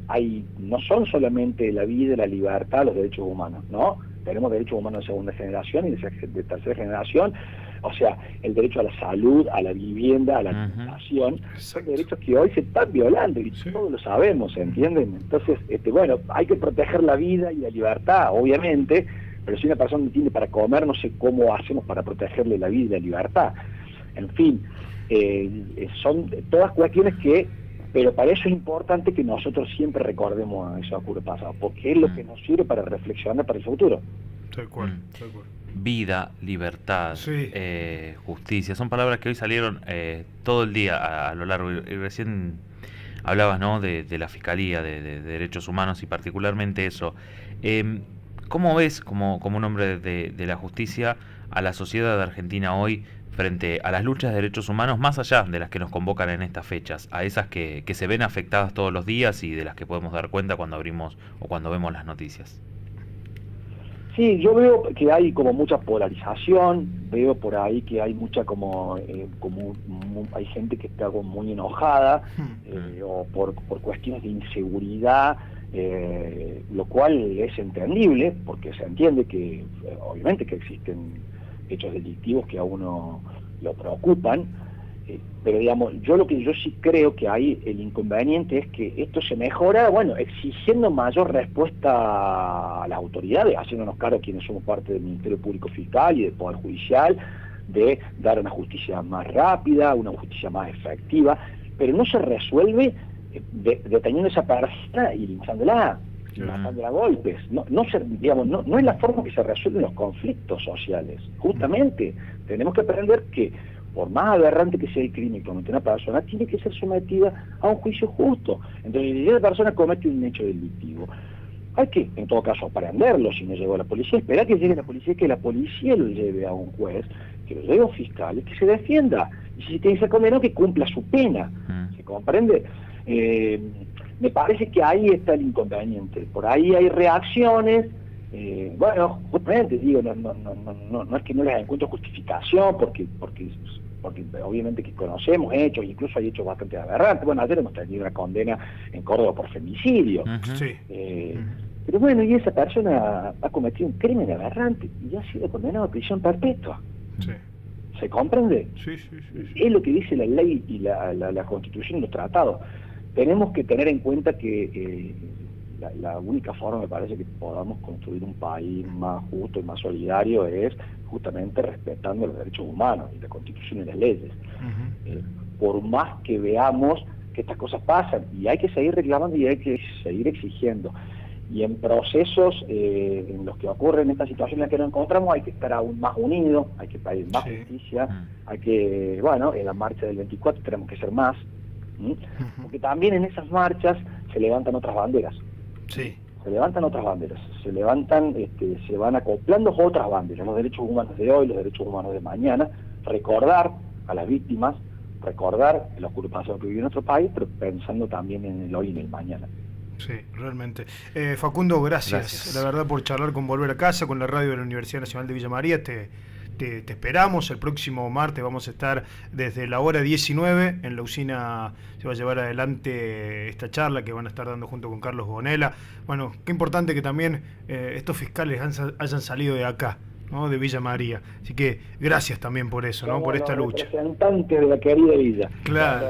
no son solamente la vida, la libertad, los derechos humanos, ¿no? Tenemos derechos humanos de segunda generación y de tercera generación, o sea, el derecho a la salud, a la vivienda, a la alimentación, son derechos que hoy se están violando y todos lo sabemos, ¿entienden? Entonces, bueno, hay que proteger la vida y la libertad, obviamente, pero si una persona no tiene para comer, no sé cómo hacemos para protegerle la vida y la libertad. En fin, son todas cuestiones que Pero para eso es importante que nosotros siempre recordemos a esos oscuros pasados, porque es lo que nos sirve para reflexionar para el futuro. Tal cual, tal cual. Vida, libertad, Sí. justicia, son palabras que hoy salieron todo el día a lo largo. Y recién hablabas, ¿no?, de la Fiscalía de Derechos Humanos y particularmente eso. ¿Cómo ves, como un hombre de la justicia, a la sociedad de Argentina hoy frente a las luchas de derechos humanos, más allá de las que nos convocan en estas fechas, a esas que se ven afectadas todos los días y de las que podemos dar cuenta cuando abrimos o cuando vemos las noticias? Sí, yo veo que hay como mucha polarización, veo por ahí que hay mucha hay gente que está como muy enojada, o por cuestiones de inseguridad, lo cual es entendible, porque se entiende que obviamente que existen hechos delictivos que a uno lo preocupan, pero digamos, yo sí creo que hay el inconveniente es que esto se mejora, bueno, exigiendo mayor respuesta a las autoridades, haciéndonos cargo quienes somos parte del Ministerio Público Fiscal y del Poder Judicial, de dar una justicia más rápida, una justicia más efectiva, pero no se resuelve deteniendo a esa persona y linchándola, matándola a golpes. No es la forma que se resuelven los conflictos sociales. Justamente tenemos que aprender que por más aberrante que sea el crimen que comete una persona, tiene que ser sometida a un juicio justo. Entonces, si esa persona comete un hecho delictivo, hay que, en todo caso, aprenderlo si no llegó a la policía, esperar que llegue la policía, que la policía lo lleve a un juez, que lo lleve a un fiscal y que se defienda. Y si tiene que ser condenado, que cumpla su pena. ¿Se comprende? Me parece que ahí está el inconveniente. Por ahí hay reacciones. Bueno, justamente digo, no es que no les encuentro justificación, porque obviamente que conocemos hechos, incluso hay hechos bastante aberrantes. Bueno, ayer hemos tenido una condena en Córdoba por femicidio. Sí. Pero bueno, y esa persona ha cometido un crimen aberrante y ha sido condenado a prisión perpetua. Sí. ¿Se comprende? Sí. Es lo que dice la ley y la Constitución y los tratados. Tenemos que tener en cuenta que la única forma, me parece, que podamos construir un país más justo y más solidario es justamente respetando los derechos humanos y la Constitución y las leyes. Por más que veamos que estas cosas pasan, y hay que seguir reclamando y hay que seguir exigiendo. Y en procesos en los que ocurren estas situaciones en las que nos encontramos, hay que estar aún más unidos, hay que pedir más justicia, hay que, bueno, en la marcha del 24 tenemos que ser más, porque también en esas marchas se levantan otras banderas. Sí. Se levantan otras banderas, se van acoplando otras banderas, los derechos humanos de hoy, los derechos humanos de mañana, recordar a las víctimas, recordar el oscuro pasado que vive en nuestro país, pero pensando también en el hoy y en el mañana. Sí, realmente. Facundo, gracias, la verdad, por charlar con Volver a Casa, con la radio de la Universidad Nacional de Villa María. Te esperamos el próximo martes. Vamos a estar desde la hora 19 en la usina. Se va a llevar adelante esta charla que van a estar dando junto con Carlos Gonella. Bueno, qué importante que también estos fiscales hayan salido de acá, ¿no?, de Villa María. Así que gracias también por eso, ¿no?, por esta lucha. Representantes de la querida Villa. Claro.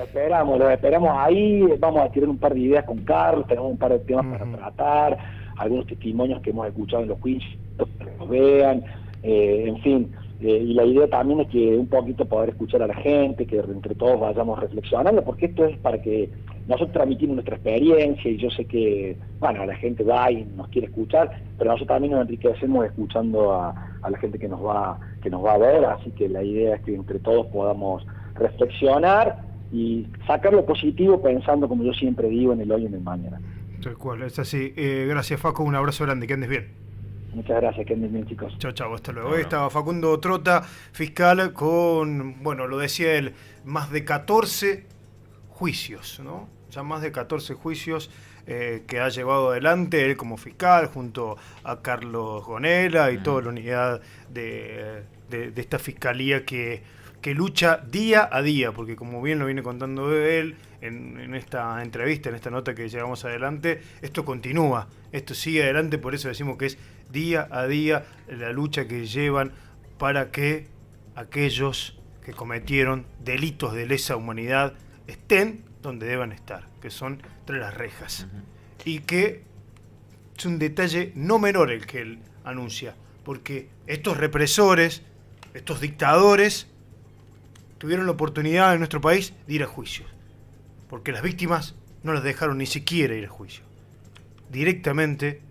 Los esperamos ahí. Vamos a tirar un par de ideas con Carlos, tenemos un par de temas para tratar, algunos testimonios que hemos escuchado en los juicios, que los vean, en fin. Y la idea también es que un poquito poder escuchar a la gente, que entre todos vayamos reflexionando, porque esto es para que nosotros transmitimos nuestra experiencia, y yo sé que, bueno, la gente va y nos quiere escuchar, pero nosotros también nos enriquecemos escuchando a la gente que nos va a ver, así que la idea es que entre todos podamos reflexionar y sacar lo positivo pensando, como yo siempre digo, en el hoy y en el mañana. Tal cual, es así. Gracias, Facu, un abrazo grande, que andes bien. Muchas gracias, que anden bien, chicos. Chao, hasta luego. Hoy estaba Facundo Trota, fiscal, con, bueno, lo decía él, más de 14 juicios, ¿no? Ya más de 14 juicios que ha llevado adelante él como fiscal, junto a Carlos Gonella y toda la unidad de esta fiscalía que lucha día a día, porque como bien lo viene contando él en esta entrevista, en esta nota que llevamos adelante, esto continúa, esto sigue adelante, por eso decimos que es día a día la lucha que llevan para que aquellos que cometieron delitos de lesa humanidad estén donde deban estar, que son entre las rejas. Y que es un detalle no menor el que él anuncia, porque estos represores, estos dictadores, tuvieron la oportunidad en nuestro país de ir a juicios. porque las víctimas no las dejaron ni siquiera ir a juicio. Directamente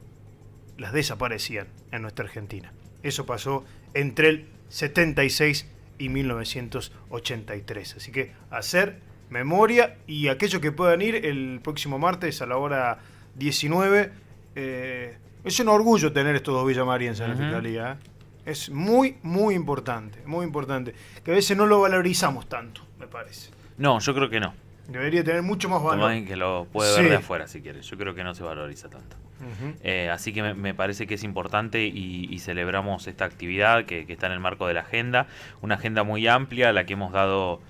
las desaparecían en nuestra Argentina. Eso pasó entre el 76 y 1983. Así que hacer memoria, y aquellos que puedan ir el próximo martes a la hora 19, es un orgullo tener estos dos villamarienses en la Fiscalía. Es muy, muy importante, que a veces no lo valorizamos tanto, me parece. No, yo creo que no. Debería tener mucho más valor. Tomás que lo puede ver de afuera si quieres. Yo creo que no se valoriza tanto. Así que me parece que es importante y celebramos esta actividad que está en el marco de la agenda. Una agenda muy amplia, a la que hemos dado,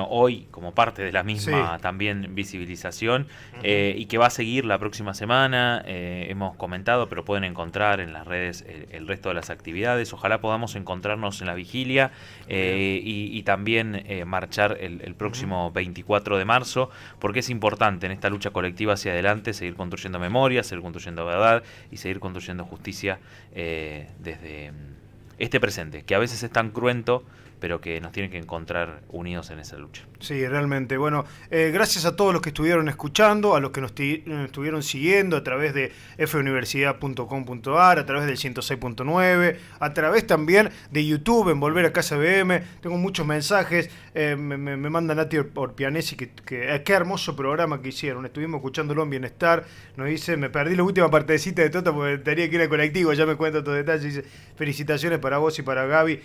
hoy como parte de la misma también visibilización, y que va a seguir la próxima semana. Hemos comentado, pero pueden encontrar en las redes el resto de las actividades. Ojalá podamos encontrarnos en la vigilia y también marchar el próximo 24 de marzo, porque es importante en esta lucha colectiva hacia adelante seguir construyendo memoria, seguir construyendo verdad y seguir construyendo justicia desde este presente, que a veces es tan cruento, pero que nos tiene que encontrar unidos en esa lucha. Sí, realmente. Bueno, gracias a todos los que estuvieron escuchando, a los que nos estuvieron siguiendo a través de funiversidad.com.ar, a través del 106.9, a través también de YouTube, en Volver a Casa BM. Tengo muchos mensajes, me manda Nati Orpianesi, que qué hermoso programa que hicieron. Estuvimos escuchándolo en Bienestar. Nos dice, me perdí la última partecita de Tota porque tenía que ir al colectivo, ya me cuenta todos los detalles. Dice, felicitaciones para vos y para Gaby.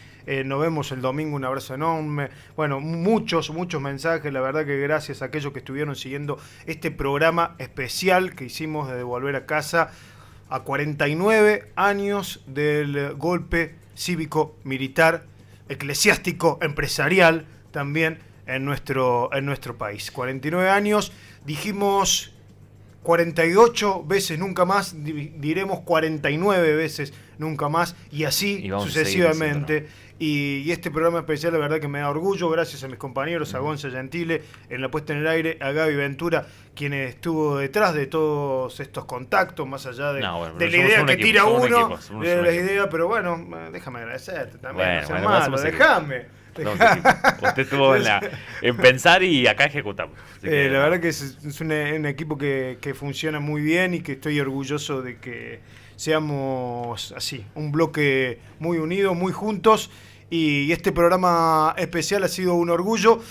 Nos vemos el domingo. Un abrazo enorme. Bueno, muchos mensajes. La verdad que gracias a aquellos que estuvieron siguiendo este programa especial que hicimos de Volver a Casa a 49 años del golpe cívico-militar, eclesiástico, empresarial también en nuestro país. 49 años, dijimos 48 veces nunca más, diremos 49 veces nunca más, y así sucesivamente. Y este programa especial, la verdad que me da orgullo, gracias a mis compañeros, a Gonza Gentile en la puesta en el aire, a Gaby Ventura, quien estuvo detrás de todos estos contactos, más allá de la idea que tira uno, de la idea, pero bueno, déjame agradecerte también, déjame. Usted estuvo en pensar y acá ejecutamos. La verdad que es un equipo que funciona muy bien y que estoy orgulloso de que seamos así, un bloque muy unido, muy juntos. Y este programa especial ha sido un orgullo.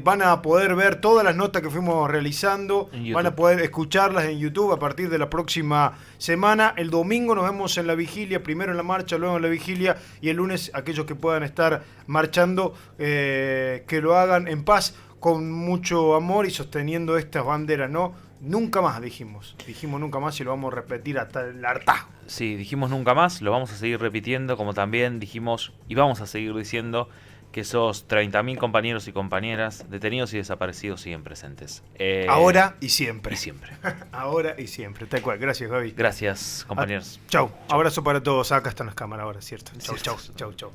Van a poder ver todas las notas que fuimos realizando, van a poder escucharlas en YouTube a partir de la próxima semana. El domingo nos vemos en la vigilia, primero en la marcha, luego en la vigilia, y el lunes aquellos que puedan estar marchando, que lo hagan en paz, con mucho amor y sosteniendo estas banderas, ¿no? Nunca más dijimos nunca más, y lo vamos a repetir hasta el hartazgo. Sí, dijimos nunca más, lo vamos a seguir repitiendo, como también dijimos y vamos a seguir diciendo que esos 30.000 compañeros y compañeras detenidos y desaparecidos siguen presentes. Ahora y siempre. Y siempre. Ahora y siempre, tal cual. Gracias, Gaby. Gracias, compañeros. Chau. Abrazo para todos. Acá están las cámaras ahora, ¿cierto? Chau.